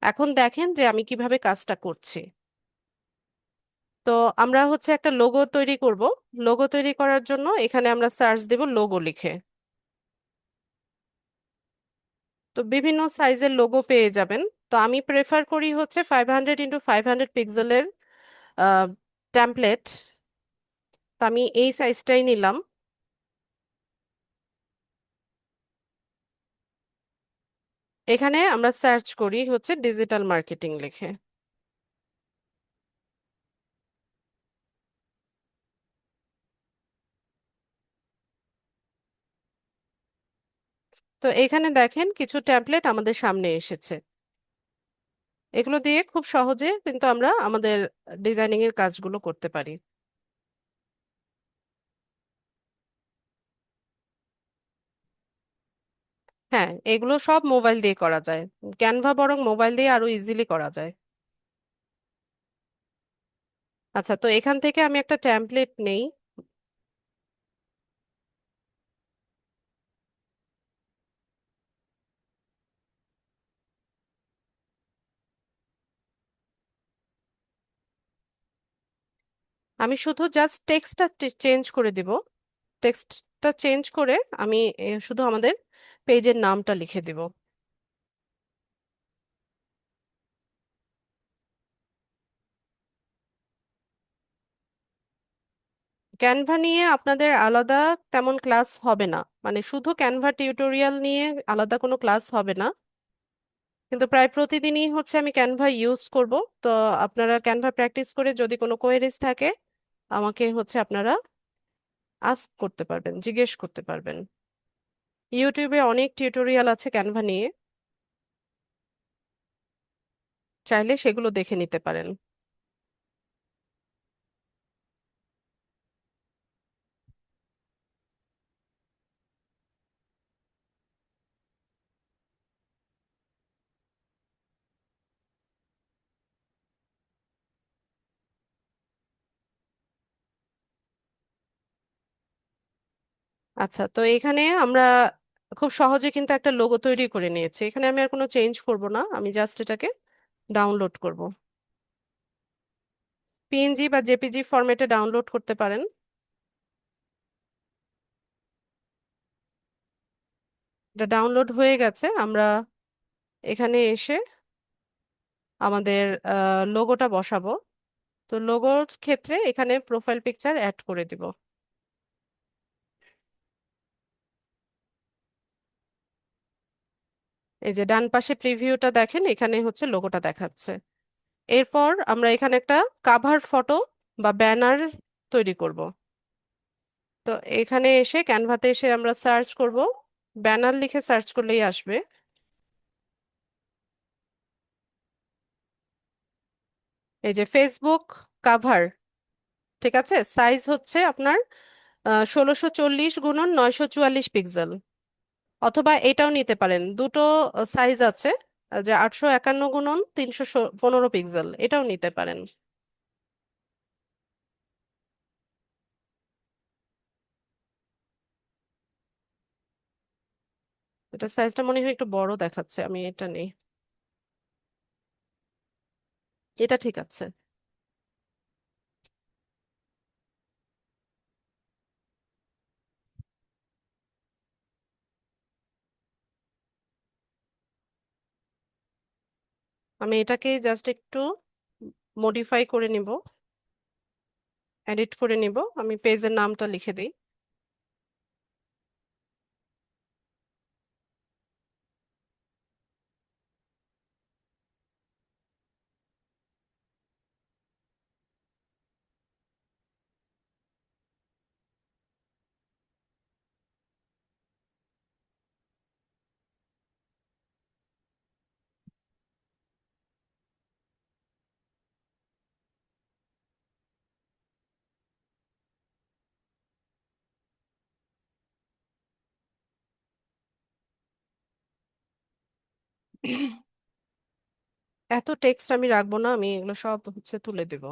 এখন দেখেন যে আমি কিভাবে কাজটা করছি। তো আমরা হচ্ছে একটা লোগো তৈরি করব। লোগো তৈরি করার জন্য এখানে আমরা সার্চ দেব লোগো লিখে। তো বিভিন্ন সাইজের লোগো পেয়ে যাবেন। তো আমি প্রেফার করি হচ্ছে 500 × 500 পিক্সেলের টেমপ্লেট। তো আমি এই সাইজটাই নিলাম। এখানে আমরা সার্চ করি হচ্ছে ডিজিটাল মার্কেটিং লিখে। তো এখানে দেখেন কিছু টেমপ্লেট আমাদের সামনে এসেছে। এগুলো দিয়ে খুব সহজে কিন্তু আমরা আমাদের ডিজাইনিং এর কাজগুলো করতে পারি। হ্যাঁ, এগুলো সব মোবাইল দিয়ে করা যায়। ক্যানভা বরং মোবাইল দিয়ে আরো ইজিলি করা যায়। আচ্ছা, তো এখান থেকে আমি একটা টেমপ্লেট নেই। আমি শুধু জাস্ট টেক্সটটা চেঞ্জ করে দিব। টেক্সটটা চেঞ্জ করে আমি শুধু আমাদের পেজের নামটা লিখে দিব। ক্যানভা নিয়ে আপনাদের আলাদা তেমন ক্লাস হবে না, মানে শুধু ক্যানভা টিউটোরিয়াল নিয়ে আলাদা কোনো ক্লাস হবে না। কিন্তু প্রায় প্রতিদিনই হচ্ছে আমি ক্যানভা ইউজ করব। তো আপনারা ক্যানভা প্র্যাকটিস করে যদি কোনো কোয়েরিজ থাকে আমাকে হচ্ছে আপনারা আস্ক করতে পারবেন, জিজ্ঞেস করতে পারবেন। ইউটিউবে অনেক টিউটোরিয়াল আছে ক্যানভা নিয়ে, চাইলে সেগুলো দেখে নিতে পারেন। আচ্ছা, তো এখানে আমরা খুব সহজে কিন্তু একটা লোগো তৈরি করে নিয়েছি। এখানে আমি আর কোনো চেঞ্জ করব না, আমি জাস্ট এটাকে ডাউনলোড করব। পিএনজি বা জেপিজি ফরম্যাটে ডাউনলোড করতে পারেন। এটা ডাউনলোড হয়ে গেছে। আমরা এখানে এসে আমাদের লোগোটা বসাবো। তো লোগোর ক্ষেত্রে এখানে প্রোফাইল পিকচার অ্যাড করে দিব। এই যে ডান পাশে প্রিভিউটা দেখেন, এখানে হচ্ছে লোগোটা দেখাচ্ছে। এরপর আমরা এখানে একটা কাভার ফটো বা ব্যানার তৈরি করব। তো এখানে এসে ক্যানভাতে এসে আমরা সার্চ করব, ব্যানার লিখে সার্চ করলেই আসবে। এই যে ফেসবুক কাভার, ঠিক আছে, সাইজ হচ্ছে আপনার 1640 × 944 পিক্সেল। অথবা এটাও নিতে পারেন, দুটো সাইজ আছে, যে 851 × 315 পিক্সেল, এটাও নিতে পারেন। এটা সাইজটা মনে হয় একটু বড় দেখাচ্ছে, আমি এটা নেই। এটা ঠিক আছে। আমি এটাকে জাস্ট একটু মডিফাই করে নিব, এডিট করে নিব। আমি পেজের নামটা লিখে দিই। এত টেক্সট আমি রাখবো না, আমি এগুলো সব তুলে দেব।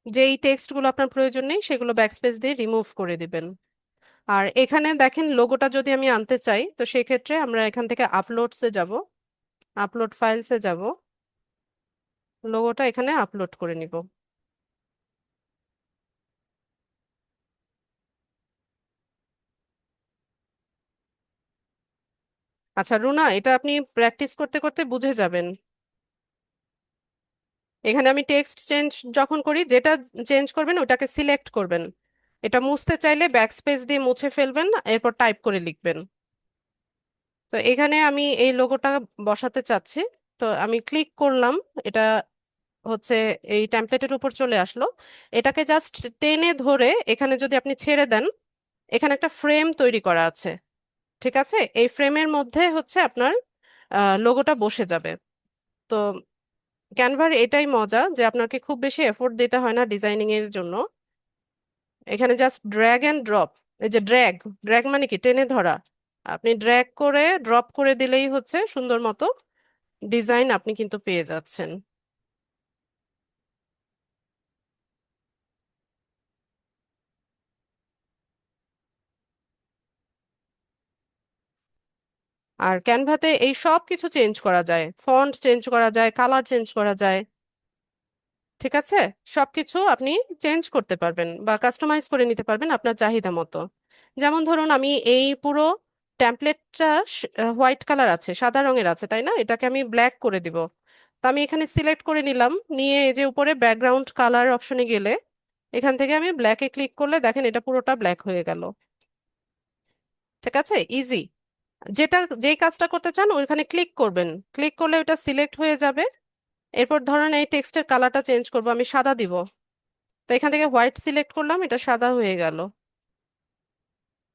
যেই টেক্সট গুলো আপনার প্রয়োজন নেই সেগুলো ব্যাকস্পেস দিয়ে রিমুভ করে দিবেন। আর এখানে দেখেন লোগোটা যদি আমি আনতে চাই, তো সেক্ষেত্রে আমরা এখান থেকে আপলোডসে যাব, আপলোড ফাইলসে যাব, লোগোটা এখানে আপলোড করে নিব। আচ্ছা রুনা, এটা আপনি প্র্যাকটিস করতে করতে বুঝে যাবেন। এখানে আমি টেক্সট চেঞ্জ যখন করি, যেটা চেঞ্জ করবেন ওটাকে সিলেক্ট করবেন। এটা মুছতে চাইলে ব্যাকস্পেস দিয়ে মুছে ফেলবেন, এরপর টাইপ করে লিখবেন। তো এখানে আমি এই লোগোটা বসাতে চাচ্ছি। তো আমি ক্লিক করলাম, এটা হচ্ছে এই টেমপ্লেটের উপর চলে আসলো। এটাকে জাস্ট টেনে ধরে এখানে যদি আপনি ছেড়ে দেন, এখানে একটা ফ্রেম তৈরি করা আছে। ঠিক আছে, এই ফ্রেমের মধ্যে আপনার লোগোটা বসে যাবে। তো ক্যানভার এটাই মজা যে আপনাকে খুব বেশি এফোর্ট দিতে হয় না ডিজাইনিং এর জন্য। এখানে জাস্ট ড্র্যাগ অ্যান্ড ড্রপ। এই যে ড্র্যাগ, ড্র্যাগ মানে কি টেনে ধরা। আপনি ড্র্যাগ করে ড্রপ করে দিলেই সুন্দর মতো ডিজাইন আপনি কিন্তু পেয়ে যাচ্ছেন। আর ক্যানভাতে এই সব কিছু চেঞ্জ করা যায়, ফন্ট চেঞ্জ করা যায়, কালার চেঞ্জ করা যায়। ঠিক আছে, সবকিছু আপনি চেঞ্জ করতে পারবেন বা কাস্টমাইজ করে নিতে পারবেন আপনার চাহিদা মতো। যেমন ধরুন আমি এই পুরো টেমপ্লেটটা হোয়াইট কালার আছে, সাদা রঙের আছে, তাই না? এটাকে আমি ব্ল্যাক করে দিব। তো আমি এখানে সিলেক্ট করে নিলাম, নিয়ে এই যে উপরে ব্যাকগ্রাউন্ড কালার অপশনে গেলে এখান থেকে আমি ব্ল্যাকে ক্লিক করলে দেখেন এটা পুরোটা ব্ল্যাক হয়ে গেল। ঠিক আছে, ইজি। যেটা যেই কাজটা করতে চান ওইখানে ক্লিক করবেন, ক্লিক করলে ওটা সিলেক্ট হয়ে যাবে। এরপর ধরেন এই টেক্সটের কালারটা চেঞ্জ করব, আমি সাদা দিব। তো এখান থেকে হোয়াইট সিলেক্ট করলাম, এটা সাদা হয়ে গেল।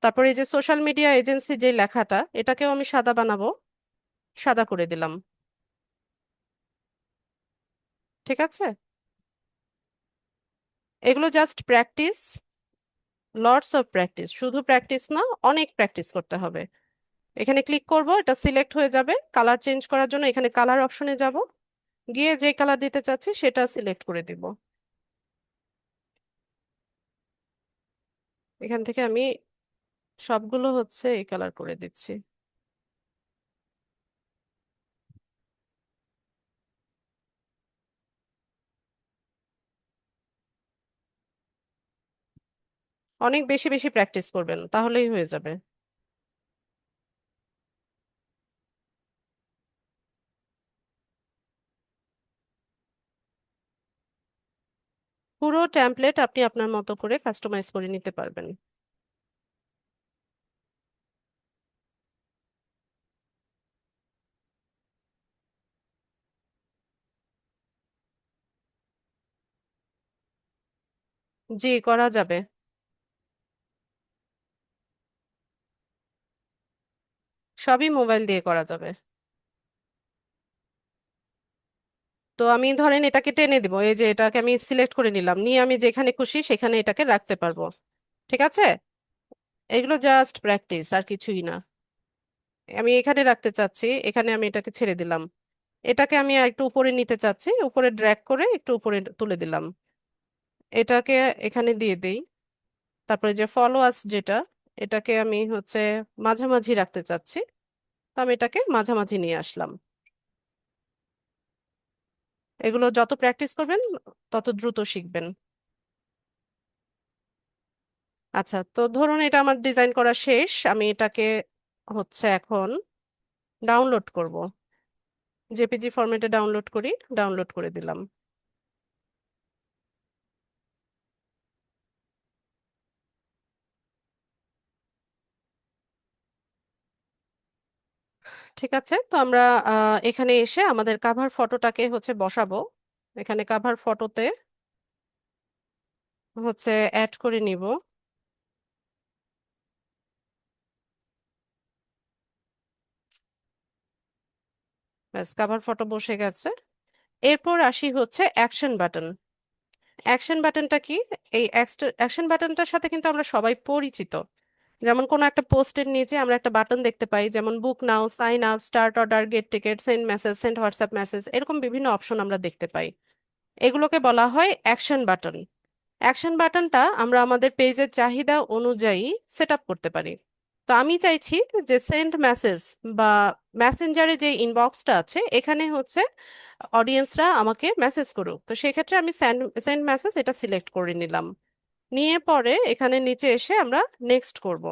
তারপরে এই যে সোশ্যাল মিডিয়া এজেন্সি যে লেখাটা, এটাকেও আমি সাদা বানাবো, সাদা করে দিলাম। ঠিক আছে, এগুলো just practice, lots of practice, শুধু প্র্যাকটিস না, অনেক প্র্যাকটিস করতে হবে। এখানে ক্লিক করব, এটা সিলেক্ট হয়ে যাবে। কালার চেঞ্জ করার জন্য এখানে কালার অপশনে যাব, গিয়ে যে কালার দিতে চাচ্ছি সেটা সিলেক্ট করে দিব। এখান থেকে আমি সবগুলো এই কালার করে দিচ্ছি। অনেক বেশি বেশি প্র্যাকটিস করবেন, তাহলেই হয়ে যাবে। পুরো টেমপ্লেট আপনি আপনার মতো করে কাস্টমাইজ করে নিতে পারবেন। জি, করা যাবে। সবই মোবাইল দিয়ে করা যাবে। তো আমি ধরেন এটাকে টেনে দিব, এই যে এটাকে আমি সিলেক্ট করে নিলাম, নিয়ে আমি যেখানে খুশি সেখানে এটাকে রাখতে পারবো। ঠিক আছে, এগুলো জাস্ট প্র্যাকটিস আর কিছুই না। আমি এখানে রাখতে চাচ্ছি, এখানে আমি এটাকে ছেড়ে দিলাম। এটাকে আমি আর একটু উপরে নিতে চাচ্ছি, উপরে ড্র্যাগ করে একটু উপরে তুলে দিলাম। এটাকে এখানে দিয়ে দেই। তারপরে যে ফলো আস যেটা, এটাকে আমি মাঝামাঝি রাখতে চাচ্ছি। তো আমি এটাকে মাঝামাঝি নিয়ে আসলাম। এগুলো যত প্র্যাকটিস করবেন তত দ্রুত শিখবেন। আচ্ছা, তো ধরুন এটা আমার ডিজাইন করা শেষ, আমি এটাকে এখন ডাউনলোড করব। জেপিজি ফরম্যাটে ডাউনলোড করি, ডাউনলোড করে দিলাম। ঠিক আছে, তো আমরা এখানে এসে আমাদের কাভার ফটোটাকে বসাবো। এখানে কাভার ফটোতে অ্যাড করে নিব। ব্যাস কাভার ফটো বসে গেছে। এরপর আসি হচ্ছে অ্যাকশন বাটন। অ্যাকশন বাটনটা কি? এই অ্যাকশন বাটনটার সাথে কিন্তু আমরা সবাই পরিচিত। যেমন কোনো একটা পোস্টের নিচে আমরা একটা বাটন দেখতে পাই, যেমন book now, sign up, start order, get ticket, send message, send WhatsApp message, এরকম বিভিন্ন অপশন আমরা দেখতে পাই। এগুলোকে বলা হয় অ্যাকশন বাটন। অ্যাকশন বাটনটা আমরা আমাদের পেজের চাহিদা অনুযায়ী সেট আপ করতে পারি। তো আমি চাইছি যে সেন্ড মেসেজ বা মেসেঞ্জারে যে ইনবক্সটা আছে এখানে হচ্ছে অডিয়েন্সরা আমাকে মেসেজ করুক, তো সেক্ষেত্রে আমি সেন্ড সেন্ড মেসেজ এটা সিলেক্ট করে নিলাম। নিয়ে পরে এখানে নিচে এসে আমরা নেক্সট করব।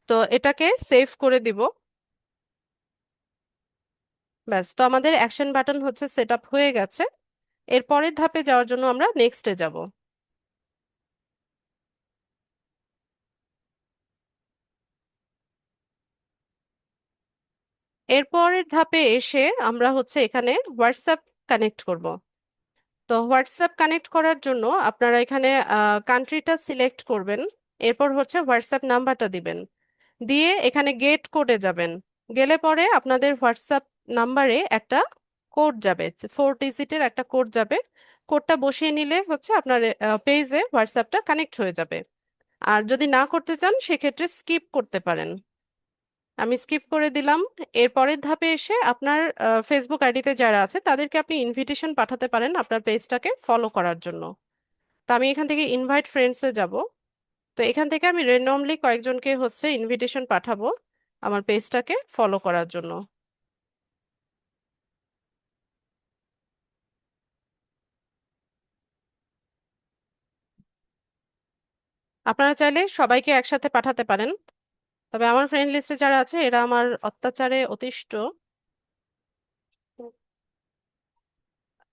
তো এটাকে সেভ করে দিব। ব্যাস, তো আমাদের অ্যাকশন বাটন হচ্ছে সেট আপ হয়ে গেছে। এর পরের ধাপে যাওয়ার জন্য আমরা নেক্সটে যাব। এর পরের ধাপে এসে আমরা হচ্ছে এখানে হোয়াটসঅ্যাপ কানেক্ট করব। তো হোয়াটসঅ্যাপ কানেক্ট করার জন্য আপনারা এখানে কান্ট্রিটা সিলেক্ট করবেন। এরপর হচ্ছে হোয়াটসঅ্যাপ নাম্বারটা দিবেন। দিয়ে এখানে গেট কোডে যাবেন। গেলে পরে আপনাদের হোয়াটসঅ্যাপ নাম্বারে একটা কোড যাবে, 4 ডিজিটের একটা কোড যাবে। কোডটা বসিয়ে নিলে হচ্ছে আপনার পেজে হোয়াটসঅ্যাপটা কানেক্ট হয়ে যাবে। আর যদি না করতে চান সেক্ষেত্রে স্কিপ করতে পারেন। আমি স্কিপ করে দিলাম। এর পরের ধাপে এসে আপনার ফেসবুক আইডিতে যারা আছে তাদেরকে আপনি ইনভিটেশন পাঠাতে পারেন আপনার পেজটাকে ফলো করার জন্য। তো আমি এখান থেকে ইনভাইট ফ্রেন্ডসে যাব। তো এখান থেকে আমি র্যান্ডমলি কয়েকজনকে হচ্ছে ইনভিটেশন পাঠাবো আমার পেজটাকে ফলো করার জন্য। আপনারা চাইলে সবাইকে একসাথে পাঠাতে পারেন, তবে আমার ফ্রেন্ড লিস্টে যারা আছে এরা আমার অত্যাচারে অতিষ্ঠ।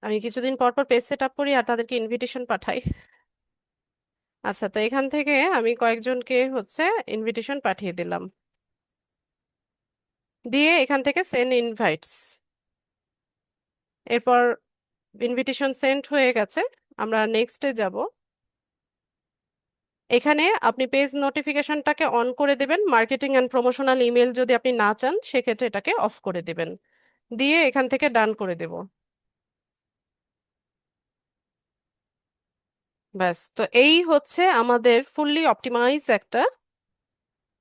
আমি কিছুদিন পর পর পেজ সেট আপ করি আর তাদেরকে ইনভিটেশন পাঠাই। আচ্ছা, তো এখান থেকে আমি কয়েকজনকে হচ্ছে ইনভিটেশন পাঠিয়ে দিলাম। দিয়ে এখান থেকে সেন্ড ইনভাইটস। এরপর ইনভিটেশন সেন্ড হয়ে গেছে। আমরা নেক্সটে যাব। এখানে আপনি পেজ নোটিফিকেশনটাকে অন করে দেবেন। মার্কেটিং অ্যান্ড প্রমোশনাল ইমেল যদি আপনি না চান সেক্ষেত্রে এটাকে অফ করে দিবেন। দিয়ে এখান থেকে ডান করে দেব। ব্যাস, তো এই হচ্ছে আমাদের ফুললি অপটিমাইজ একটা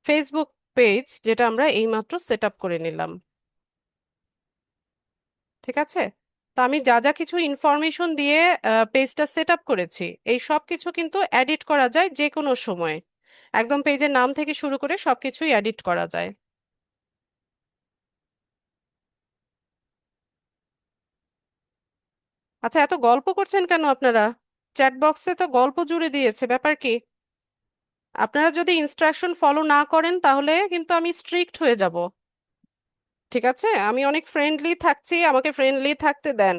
ফেসবুক পেজ, যেটা আমরা এইমাত্র সেট আপ করে নিলাম। ঠিক আছে। তো আমি যা যা কিছু ইনফরমেশন দিয়ে পেজটা সেট আপ করেছি, এই সব কিছু কিন্তু এডিট করা যায় যে কোনো সময়। একদম পেজের নাম থেকে শুরু করে সবকিছুই এডিট করা যায়। আচ্ছা, এত গল্প করছেন কেন আপনারা? চ্যাট বক্সে তো গল্প জুড়ে দিয়েছে, ব্যাপার কি? আপনারা যদি ইনস্ট্রাকশন ফলো না করেন তাহলে কিন্তু আমি স্ট্রিক্ট হয়ে যাব। ঠিক আছে, আমি অনেক ফ্রেন্ডলি থাকছি, আমাকে ফ্রেন্ডলি থাকতে দেন।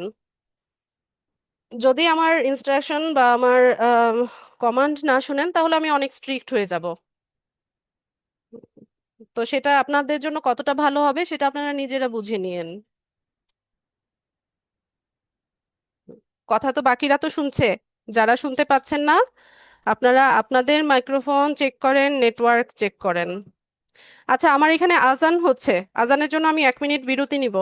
যদি আমার ইনস্ট্রাকশন বা আমার কমান্ড না শুনেন তাহলে আমি অনেক স্ট্রিক্ট হয়ে যাব। তো সেটা আপনাদের জন্য কতটা ভালো হবে সেটা আপনারা নিজেরা বুঝে নিয়েন। কথা তো বাকিরা তো শুনছে, যারা শুনতে পাচ্ছেন না আপনারা আপনাদের মাইক্রোফোন চেক করেন, নেটওয়ার্ক চেক করেন। আচ্ছা, আমার এখানে আজান হচ্ছে, আজানের জন্য আমি 1 মিনিট বিরতি নিব।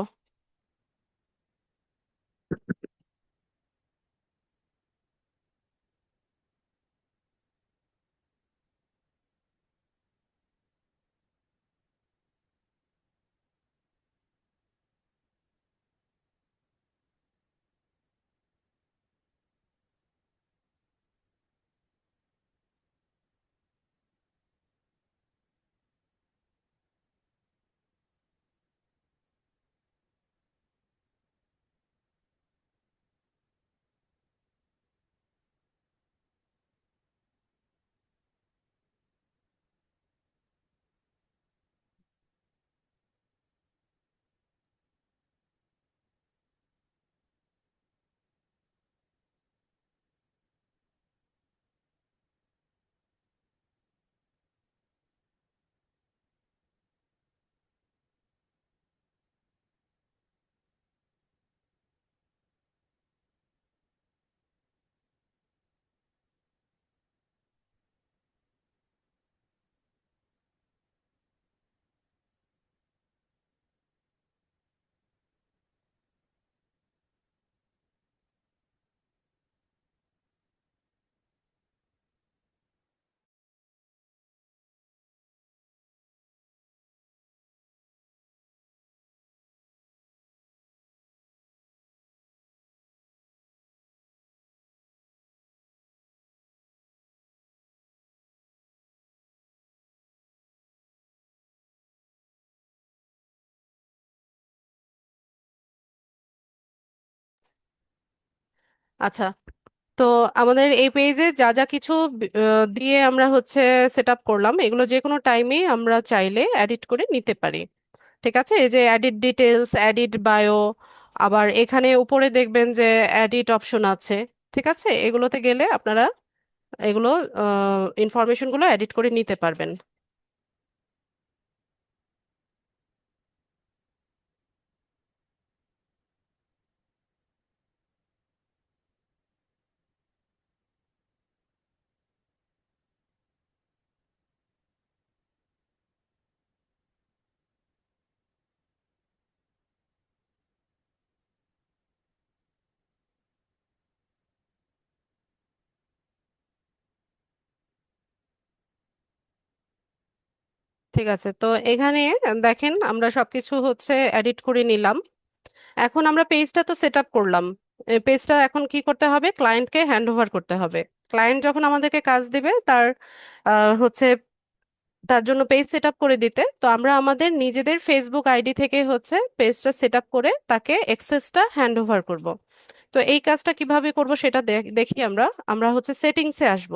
আচ্ছা, তো আমাদের এই পেজে যা যা কিছু দিয়ে আমরা হচ্ছে সেট আপ করলাম, এগুলো যে কোনো টাইমে আমরা চাইলে এডিট করে নিতে পারি। ঠিক আছে, এই যে এডিট ডিটেলস, এডিট বায়ো, আবার এখানে উপরে দেখবেন যে এডিট অপশন আছে। ঠিক আছে, এগুলোতে গেলে আপনারা এগুলো ইনফরমেশনগুলো এডিট করে নিতে পারবেন। ঠিক আছে, তো এখানে দেখেন আমরা সবকিছু হচ্ছে এডিট করে নিলাম। এখন আমরা পেজটা তো সেট আপ করলাম, পেজটা এখন কি করতে হবে, ক্লায়েন্টকে হ্যান্ড ওভার করতে হবে। ক্লায়েন্ট যখন আমাদেরকে কাজ দিবে তার হচ্ছে তার জন্য পেজ সেট আপ করে দিতে, তো আমরা আমাদের নিজেদের ফেসবুক আইডি থেকে হচ্ছে পেজটা সেট আপ করে তাকে অ্যাক্সেসটা হ্যান্ড ওভার করব। তো এই কাজটা কিভাবে করব সেটা দেখি। আমরা আমরা হচ্ছে সেটিংসে আসব।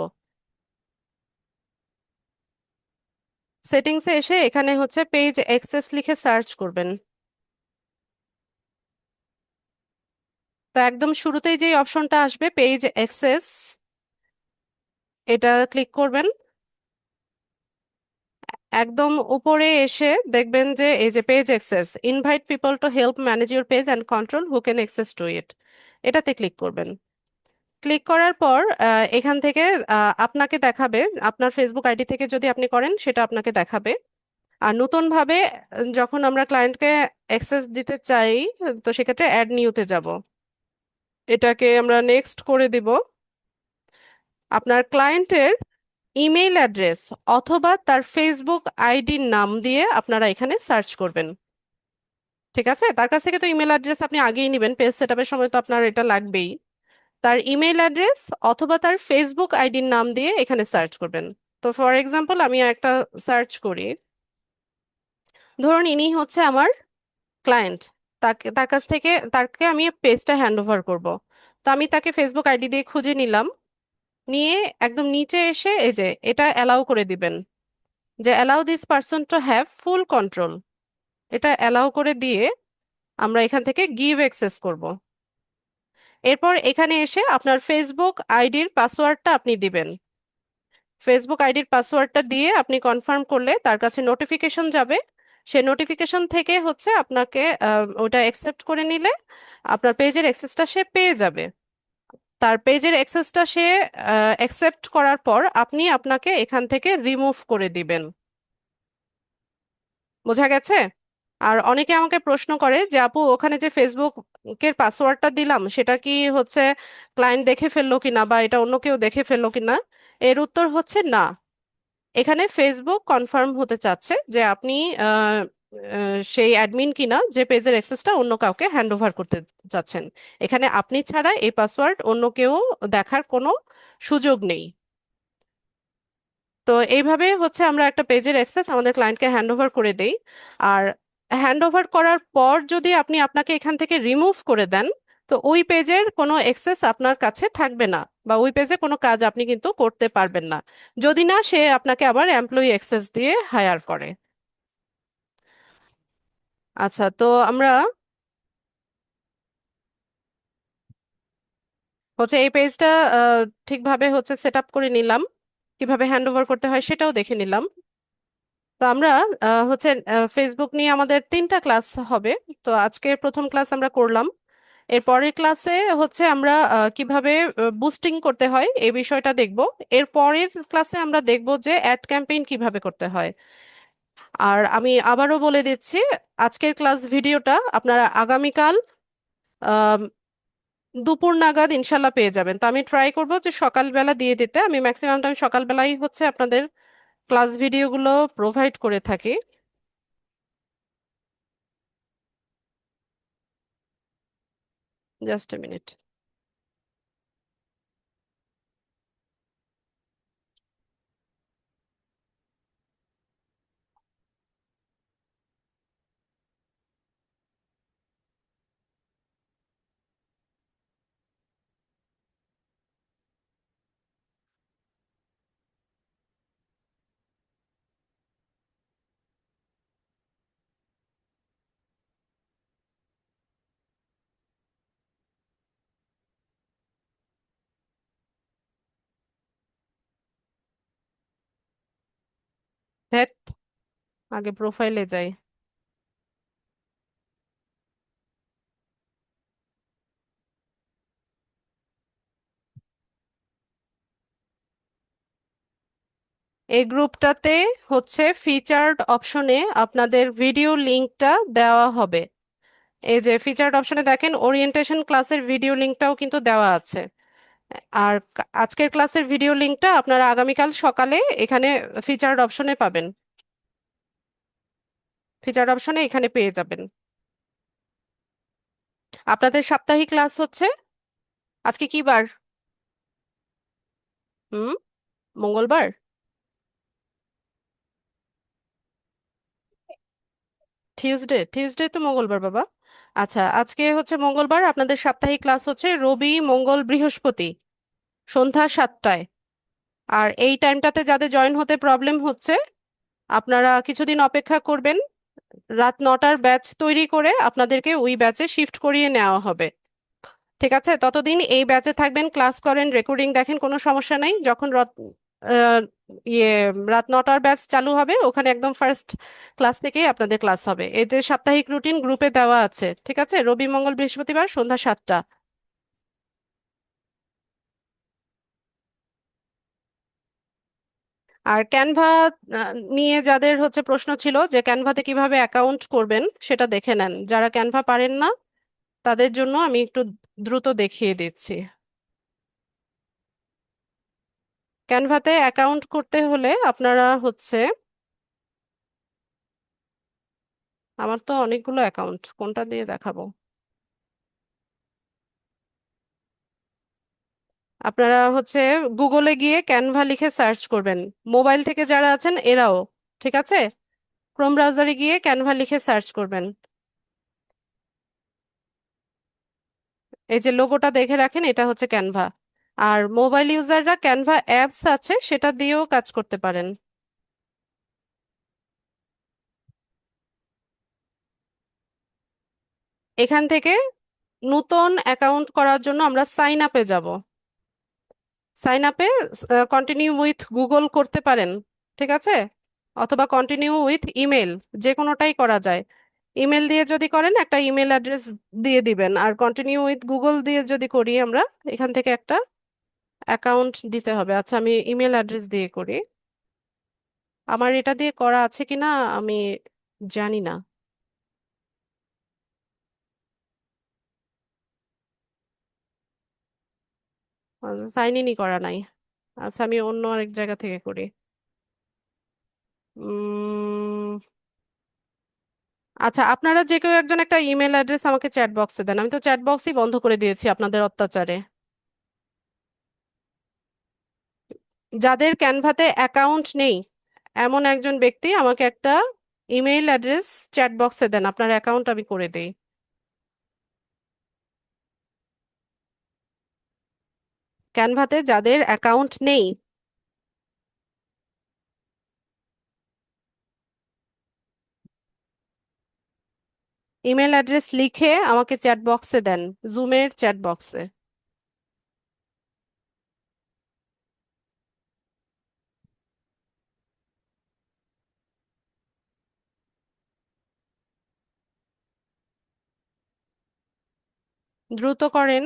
সেটিংসে এসে এখানে হচ্ছে পেজ অ্যাক্সেস লিখে সার্চ করবেন। তো একদম শুরুতেই যে অপশনটা আসবে পেজ অ্যাক্সেস, এটা ক্লিক করবেন। একদম উপরে এসে দেখবেন যে এই যে page access, invite people to help manage your page and control who can access to it, এটাতে ক্লিক করবেন। ক্লিক করার পর এখান থেকে আপনাকে দেখাবে, আপনার ফেসবুক আইডি থেকে যদি আপনি করেন সেটা আপনাকে দেখাবে। আর নতুন ভাবে যখন আমরা ক্লায়েন্টকে অ্যাক্সেস দিতে চাই, তো সেক্ষেত্রে অ্যাড নিউতে যাব, এটাকে আমরা নেক্সট করে দিব। আপনার ক্লায়েন্টের ইমেইল অ্যাড্রেস অথবা তার ফেসবুক আইডির নাম দিয়ে আপনারা এখানে সার্চ করবেন। ঠিক আছে, তার কাছ থেকে তো ইমেল অ্যাড্রেস আপনি আগেই নেবেন, পেজ সেটআপের সময় তো আপনার এটা লাগবেই। তার ইমেল অ্যাড্রেস অথবা তার ফেসবুক আইডির নাম দিয়ে এখানে সার্চ করবেন। তো ফর এক্সাম্পল আমি একটা সার্চ করি, ধরুন ইনি হচ্ছে আমার ক্লায়েন্ট, তাকে তার কাছ থেকে তাকে আমি পেজটা হ্যান্ড ওভার করব। তো আমি তাকে ফেসবুক আইডি দিয়ে খুঁজে নিলাম, নিয়ে একদম নিচে এসে এই যে এটা অ্যালাউ করে দিবেন, যে allow this person to have full control, এটা অ্যালাউ করে দিয়ে আমরা এখান থেকে গিভ অ্যাক্সেস করব। এরপর এখানে এসে আপনার ফেসবুক আইডির পাসওয়ার্ডটা আপনি দিবেন। ফেসবুক আইডির পাসওয়ার্ডটা দিয়ে আপনি কনফার্ম করলে তার কাছে নোটিফিকেশন যাবে। সে নোটিফিকেশন থেকে হচ্ছে আপনাকে ওটা অ্যাকসেপ্ট করে নিলে আপনার পেজের অ্যাক্সেসটা সে পেয়ে যাবে। তার পেজের অ্যাক্সেসটা সে অ্যাকসেপ্ট করার পর আপনি আপনাকে এখান থেকে রিমুভ করে দিবেন। বোঝা গেছে? আর অনেকে আমাকে প্রশ্ন করে যে আপু ওখানে যে ফেসবুকের পাসওয়ার্ডটা দিলাম সেটা কি হচ্ছে ক্লায়েন্ট দেখে ফেললো কিনা বা এটা অন্য কেউ দেখে ফেললো কিনা, এর উত্তর হচ্ছে না। এখানে ফেসবুক কনফার্ম হতে চাচ্ছে যে আপনি সেই অ্যাডমিন কিনা যে পেজের অ্যাক্সেসটা অন্য কাউকে হ্যান্ড ওভার করতে চাচ্ছেন। এখানে আপনি ছাড়া এই পাসওয়ার্ড অন্য কেউ দেখার কোনো সুযোগ নেই। তো এইভাবে হচ্ছে আমরা একটা পেজের অ্যাক্সেস আমাদের ক্লায়েন্টকে হ্যান্ড ওভার করে দেই। আর হ্যান্ড ওভার করার পর যদি আপনি আপনাকে এখান থেকে রিমুভ করে দেন, তো ওই পেজের কোনো অ্যাক্সেস আপনার কাছে থাকবে না, বা ওই পেজে কোনো কাজ আপনি কিন্তু করতে পারবেন না, যদি না সে আপনাকে আবার এমপ্লয়ি অ্যাক্সেস দিয়ে হায়ার করে। আচ্ছা, তো আমরা হচ্ছে এই পেজটা ঠিকভাবে হচ্ছে সেট আপ করে নিলাম, কিভাবে হ্যান্ড ওভার করতে হয় সেটাও দেখে নিলাম। তো আমরা হচ্ছে ফেসবুক নিয়ে আমাদের 3টা ক্লাস হবে। তো আজকে প্রথম ক্লাস আমরা করলাম। এর পরের ক্লাসে হচ্ছে আমরা কিভাবে বুস্টিং করতে হয় এই বিষয়টা দেখব। এর পরের ক্লাসে আমরা দেখব যে অ্যাড ক্যাম্পেইন কিভাবে করতে হয়। আর আমি আবারও বলে দিচ্ছি, আজকের ক্লাস ভিডিওটা আপনারা আগামীকাল আম, দুপুর নাগাদ ইনশাল্লাহ পেয়ে যাবেন। তো আমি ট্রাই করব যে সকালবেলা দিয়ে দিতে, আমি ম্যাক্সিমাম টাইম সকালবেলাই হচ্ছে আপনাদের ক্লাস ভিডিওগুলো প্রোভাইড করে থাকি। Just a minute. আগে প্রোফাইলে যাই। এই গ্রুপটাতে হচ্ছে ফিচার্ড অপশনে আপনাদের ভিডিও লিংকটা দেওয়া হবে। এই যে ফিচার্ড অপশনে দেখেন ওরিয়েন্টেশন ক্লাসের ভিডিও লিংকটাও কিন্তু দেওয়া আছে। আর আজকের ক্লাসের ভিডিও লিংকটা আপনারা আগামীকাল সকালে এখানে ফিচার্ড অপশনে পাবেন। ফিচার্ড অপশনে এখানে পেয়ে যাবেন। আপনাদের সাপ্তাহিক ক্লাস হচ্ছে আজকে কি বার? হুম, মঙ্গলবার। টিউসডে, টিউসডে তো মঙ্গলবার বাবা। আচ্ছা, আজকে হচ্ছে মঙ্গলবার, আপনাদের সাপ্তাহিক ক্লাস হচ্ছে রবি মঙ্গল বৃহস্পতি সন্ধ্যা 7টায়। আর এই টাইমটাতে যাদের জয়েন হতে প্রবলেম হচ্ছে আপনারা কিছুদিন অপেক্ষা করবেন। রাত 9টার ব্যাচ তৈরি করে আপনাদেরকে ওই ব্যাচে শিফট করিয়ে নেওয়া হবে। ঠিক আছে, ততদিন এই ব্যাচে থাকবেন, ক্লাস করেন, রেকর্ডিং দেখেন, কোনো সমস্যা নাই। যখন আহ, ইয়ে রাত 9টার ব্যাচ চালু হবে ওখানে একদম ফার্স্ট ক্লাস থেকেই আপনাদের ক্লাস হবে। এতে সাপ্তাহিক রুটিন গ্রুপে দেওয়া আছে, ঠিক আছে, রবি মঙ্গল বৃহস্পতিবার সন্ধ্যা 7টা। আর ক্যানভা নিয়ে যাদের হচ্ছে প্রশ্ন ছিল যে ক্যানভাতে কিভাবে অ্যাকাউন্ট করবেন সেটা দেখে নেন। যারা ক্যানভা পারেন না তাদের জন্য আমি একটু দ্রুত দেখিয়ে দিচ্ছি। ক্যানভাতে অ্যাকাউন্ট করতে হলে আপনারা হচ্ছে, আমার তো অনেকগুলো অ্যাকাউন্ট, কোনটা দিয়ে দেখাবো? আপনারা হচ্ছে গুগলে গিয়ে ক্যানভা লিখে সার্চ করবেন। মোবাইল থেকে যারা আছেন এরাও, ঠিক আছে, ক্রোম ব্রাউজারে গিয়ে ক্যানভা লিখে সার্চ করবেন। এই যে লোগোটা দেখে রাখেন, এটা হচ্ছে ক্যানভা। আর মোবাইল ইউজাররা ক্যানভা অ্যাপস আছে সেটা দিয়েও কাজ করতে পারেন। এখান থেকে নতুন অ্যাকাউন্ট করার জন্য আমরা সাইন আপে যাব। সাইন আপে কন্টিনিউ উইথ গুগল করতে পারেন, ঠিক আছে, অথবা কন্টিনিউ উইথ ইমেল, যে কোনোটাই করা যায়। ইমেল দিয়ে যদি করেন একটা ইমেল অ্যাড্রেস দিয়ে দিবেন, আর কন্টিনিউ উইথ গুগল দিয়ে যদি করি আমরা এখান থেকে একটা অ্যাকাউন্ট দিতে হবে। আচ্ছা, আমি ইমেল অ্যাড্রেস দিয়ে করি। আমার এটা দিয়ে করা আছে কিনা আমি জানি না, সাইন ইনই করা নাই। আচ্ছা, আমি অন্য আরেক জায়গা থেকে করি। উম, আচ্ছা, আপনারা যে কেউ একজন একটা ইমেল অ্যাড্রেস আমাকে চ্যাট বক্সে দেন, আমি তো চ্যাট বক্সই বন্ধ করে দিয়েছি আপনাদের অত্যাচারে। যাদের ক্যানভাতে অ্যাকাউন্ট নেই এমন একজন ব্যক্তি আমাকে একটা ইমেল অ্যাড্রেস চ্যাট বক্সে দেন, আপনার অ্যাকাউন্ট আমি করে দেই। ক্যানভাতে যাদের অ্যাকাউন্ট নেই ইমেল অ্যাড্রেস লিখে আমাকে চ্যাট বক্সে দেন, জুমের চ্যাট বক্সে। দ্রুত করেন।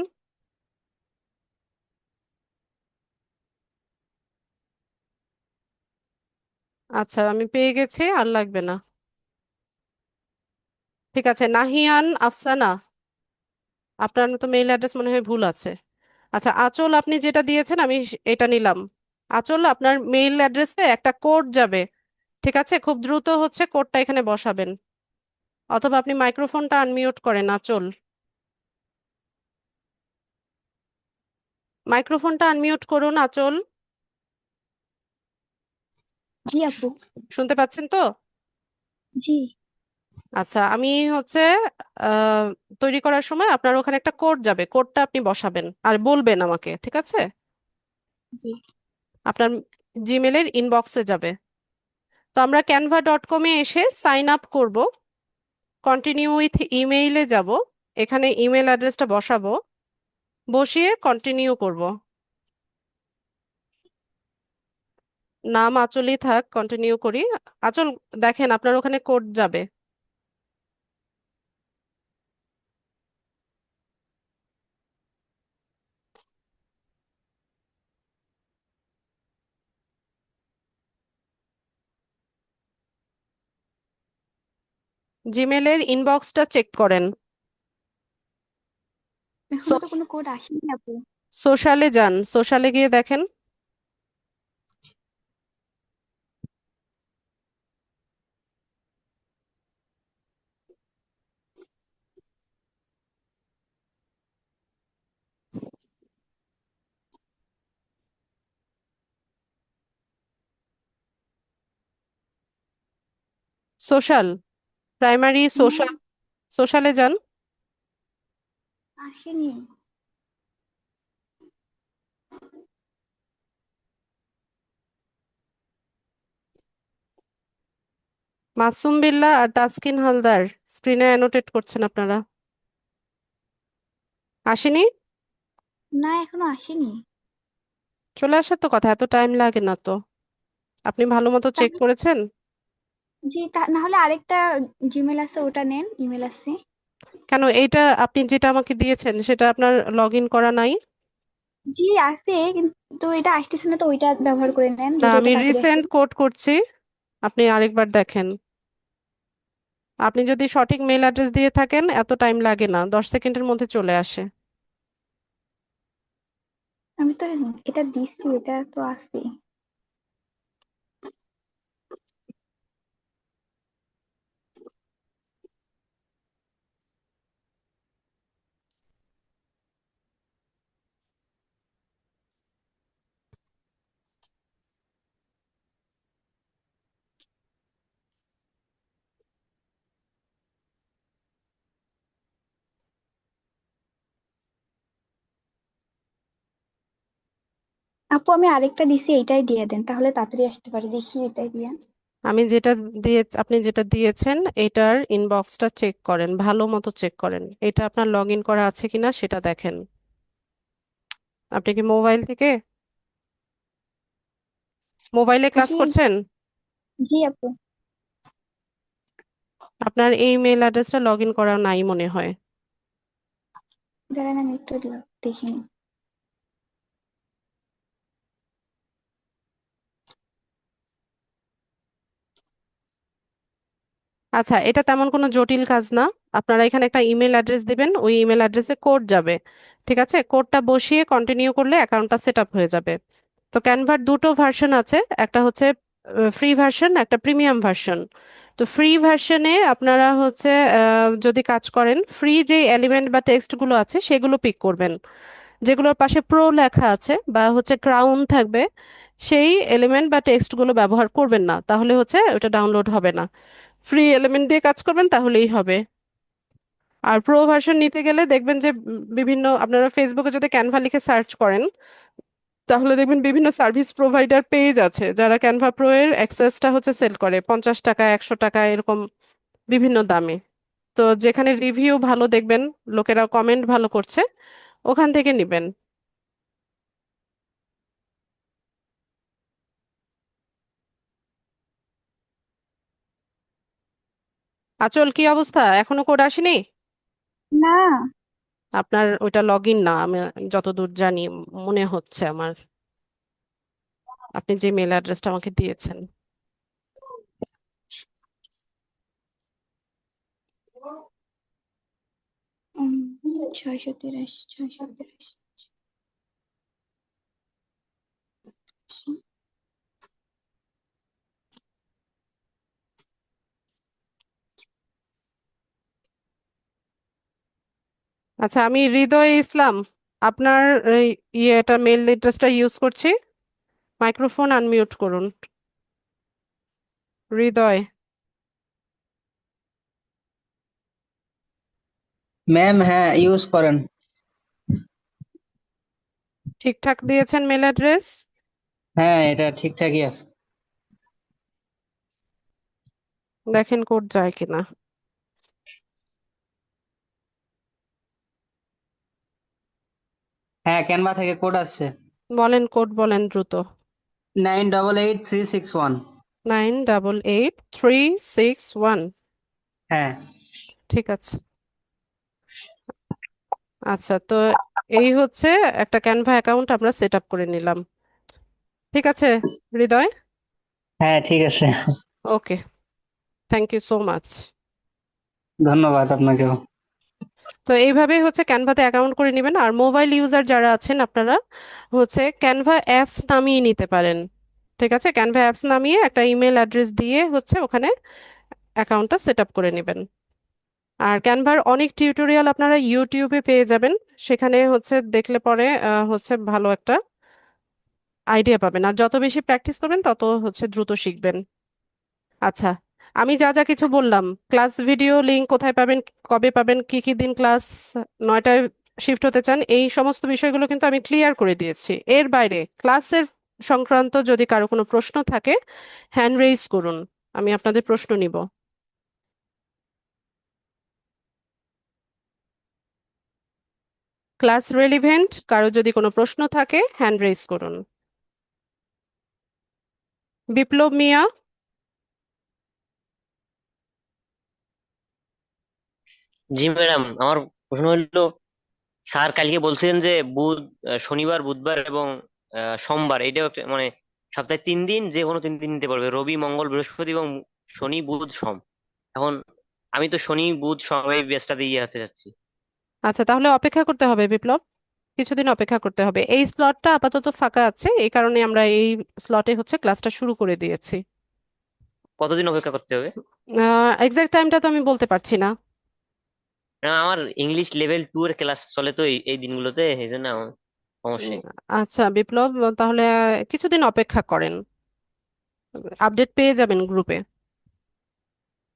আচ্ছা, আমি পেয়ে গেছি, আর লাগবে না। ঠিক আছে, নাহিয়ান আফসানা, আপনার তো মেইল অ্যাড্রেস মনে হয় ভুল আছে। আচ্ছা, আঁচল আপনি যেটা দিয়েছেন আমি এটা নিলাম। আঁচল, আপনার মেইল অ্যাড্রেসে একটা কোড যাবে, ঠিক আছে, খুব দ্রুত হচ্ছে কোডটা এখানে বসাবেন। অথবা আপনি মাইক্রোফোনটা আনমিউট করেন আঁচল, মাইক্রোফোনটা আনমিউট করুন আঁচল।
জি আপু।
শুনতে পাচ্ছেন তো?
জি।
আচ্ছা, আমি হচ্ছে আহ, তৈরি করার সময় আপনার ওখানে একটা কোড যাবে, কোডটা আপনি বসাবেন আর বলবেন আমাকে, ঠিক আছে?
জি।
আপনার জিমেলের ইনবক্সে যাবে। তো আমরা canva.com-এ এসে সাইন আপ করব, কন্টিনিউ উইথ ইমেইলে যাব, এখানে ইমেল অ্যাড্রেসটা বসাবো, বসিয়ে কন্টিনিউ করব। নাম আঁচলই থাক, কন্টিনিউ করি। আঁচল, দেখেন আপনার ওখানে কোড যাবে। জিমেলের ইনবক্সটা চেক করেন।
এখনো তো কোনো কোড আসেনি আপু।
সোশ্যালে যান, সোশ্যালে গিয়ে দেখেন। সোশ্যাল, প্রাইমারি
না,
সোশ্যাল, সোশ্যালে যান।
আসেনি।
মাসুম বিল্লাহ আর তাসকিন হালদার স্ক্রিনে অ্যানোটেট করছেন আপনারা। আসেনি?
না, এখনো আসেনি।
চলে আসার তো কথা, এত টাইম লাগে না তো। আপনি ভালো মতো চেক
তাহলে
করেছেন?
জি, না হলে আরেকটা জিমেল আছে, ওটা নেন, ইমেল আছে।
কেন, এইটা আপনি যেটা আমাকে দিয়েছেন সেটা আপনার লগ ইন করা নাই?
জি আছে, কিন্তু এটা আসতেছে না, তো ওইটা ব্যবহার করে নেন
না,
যদি
আমি
ওটা তাড়াতাড়ি আসে।
রিসেন্ড কোড করছি, আপনি আরেকবার দেখেন। আপনি যদি সঠিক মেল অ্যাড্রেস দিয়ে থাকেন এত টাইম লাগে না, 10 সেকেন্ডের মধ্যে চলে আসে।
আমি তো এটা দিচ্ছি, এটা তো আছে। আপু আমি আরেকটা দিছি, এইটাই দিয়ে দেন তাহলে তাড়াতাড়ি আসতে পারে, দেখি এটাই দিয়ে।
আমি যেটা দিয়ে, আপনি যেটা দিয়েছেন এটার ইনবক্সটা চেক করেন, ভালো মতো চেক করেন, এটা আপনার লগ ইন করা আছে কিনা সেটা দেখেন। আপনি কি মোবাইল থেকে, মোবাইলে ক্লাস
জি।
করছেন?
জি আপু।
আপনার এই মেল অ্যাড্রেসটা লগ ইন করা নাই মনে হয়।
দাঁড়ান আমি একটু দেখি।
আচ্ছা, এটা তেমন কোনো জটিল কাজ না। আপনারা এখানে একটা ইমেল অ্যাড্রেস দিবেন, ওই ইমেল অ্যাড্রেসে কোড যাবে। ঠিক আছে, কোডটা বসিয়ে কন্টিনিউ করলে অ্যাকাউন্টটা সেট আপ হয়ে যাবে। তো ক্যানভার দুটো ভার্সন আছে, একটা হচ্ছে ফ্রি ভার্সন, একটা প্রিমিয়াম ভার্সন। তো ফ্রি ভার্সনে আপনারা হচ্ছে যদি কাজ করেন, ফ্রি যে এলিমেন্ট বা টেক্সটগুলো আছে সেগুলো পিক করবেন। যেগুলোর পাশে প্রো লেখা আছে বা হচ্ছে ক্রাউন থাকবে, সেই এলিমেন্ট বা টেক্সটগুলো ব্যবহার করবেন না, তাহলে হচ্ছে ওটা ডাউনলোড হবে না। ফ্রি এলিমেন্ট দিয়ে কাজ করবেন তাহলেই হবে। আর প্রো ভার্সন নিতে গেলে দেখবেন যে বিভিন্ন, আপনারা ফেসবুকে যদি ক্যানভা লিখে সার্চ করেন তাহলে দেখবেন বিভিন্ন সার্ভিস প্রোভাইডার পেজ আছে যারা ক্যানভা প্রো এর অ্যাক্সেসটা হচ্ছে সেল করে 50 টাকা, 100 টাকা, এরকম বিভিন্ন দামে। তো যেখানে রিভিউ ভালো দেখবেন, লোকেরা কমেন্ট ভালো করছে, ওখান থেকে নিবেন। আচল, কি অবস্থা, এখনো কোড আসেনি?
না।
আপনার ওইটা লগ ইন না, আমি যতদূর জানি, মনে হচ্ছে আমার, আপনি যে মেল অ্যাড্রেসটা আমাকে দিয়েছেন।
683, 683।
আচ্ছা, আমি হৃদয় ইসলাম, আপনার এই ইয়েটা মেল অ্যাড্রেসটা ইউজ করছি। মাইক্রোফোন আনমিউট করুন। হৃদয়,
ম্যাম, হ্যাঁ ইউজ করেন।
ঠিকঠাক দিয়েছেন মেল অ্যাড্রেস?
হ্যাঁ, এটা ঠিকঠাকই আছে।
দেখেন কোড যায় কিনা।
হ্যাঁ, ক্যানভা থেকে কোড আসছে।
বলেন, কোড বলেন দ্রুত।
988-361।
988-361।
হ্যাঁ।
ঠিক আছে। আচ্ছা, তো এই হচ্ছে একটা ক্যানভা অ্যাকাউন্ট আমরা সেট আপ করে নিলাম। ঠিক আছে হৃদয়।
হ্যাঁ ঠিক আছে।
ওকে, থ্যাংক ইউ সো মাচ।
ধন্যবাদ আপনাকেও।
তো এইভাবেই হচ্ছে ক্যানভাতে অ্যাকাউন্ট করে নেবেন। আর মোবাইল ইউজার যারা আছেন আপনারা হচ্ছে ক্যানভা অ্যাপস নামিয়ে নিতে পারেন। ঠিক আছে, ক্যানভা অ্যাপস নামিয়ে একটা ইমেল অ্যাড্রেস দিয়ে হচ্ছে ওখানে অ্যাকাউন্টটা সেট আপ করে নেবেন। আর ক্যানভার অনেক টিউটোরিয়াল আপনারা ইউটিউবে পেয়ে যাবেন, সেখানে হচ্ছে দেখলে পরে হচ্ছে ভালো একটা আইডিয়া পাবেন। আর যত বেশি প্র্যাকটিস করবেন তত হচ্ছে দ্রুত শিখবেন। আচ্ছা, আমি যা যা কিছু বললাম, ক্লাস ভিডিও লিংক কোথায় পাবেন, কবে পাবেন, কি কি দিন ক্লাস 9টায় শিফট হতে চান, এই সমস্ত বিষয়গুলো কিন্তু আমি ক্লিয়ার করে দিয়েছি। এর বাইরে ক্লাসের সংক্রান্ত যদি কারো কোনো প্রশ্ন থাকে হ্যান্ড রেইজ করুন, আমি আপনাদের প্রশ্ন নিব। ক্লাস রেলিভেন্ট কারো যদি কোনো প্রশ্ন থাকে হ্যান্ড রেইজ করুন। বিপ্লব মিয়া।
জি ম্যাডাম, আমার প্রশ্ন হলো, স্যার কালকে বলছিলেন যে শনিবার, বুধবার এবং সোমবার, এটাও মানে সপ্তাহে 3 দিন, যে কোনো 3 দিন নিতে পারবে, রবি, মঙ্গল, বৃহস্পতি এবং শনি, বুধ, সোম। এখন আমি তো শনি, বুধ, সোম এই বেসটা দিয়ে হতে যাচ্ছি।
আচ্ছা, তাহলে অপেক্ষা করতে হবে বিপ্লব, কিছুদিন অপেক্ষা করতে হবে। এই স্লটটা আপাতত ফাঁকা আছে, এই কারণে আমরা এই স্লটে হচ্ছে ক্লাসটা শুরু করে দিয়েছি।
কতদিন অপেক্ষা করতে হবে?
এক্সাক্ট টাইমটা তো আমি বলতে পারছি না।
আমার ইংলিশ লেভেল 2 এর ক্লাস চলে তো এই দিনগুলোতে, এই জন্য আমার সমস্যা
উম,
নেই।
আচ্ছা বিপ্লব, তাহলে কিছুদিন অপেক্ষা করেন, আপডেট পেয়ে যাবেন গ্রুপে।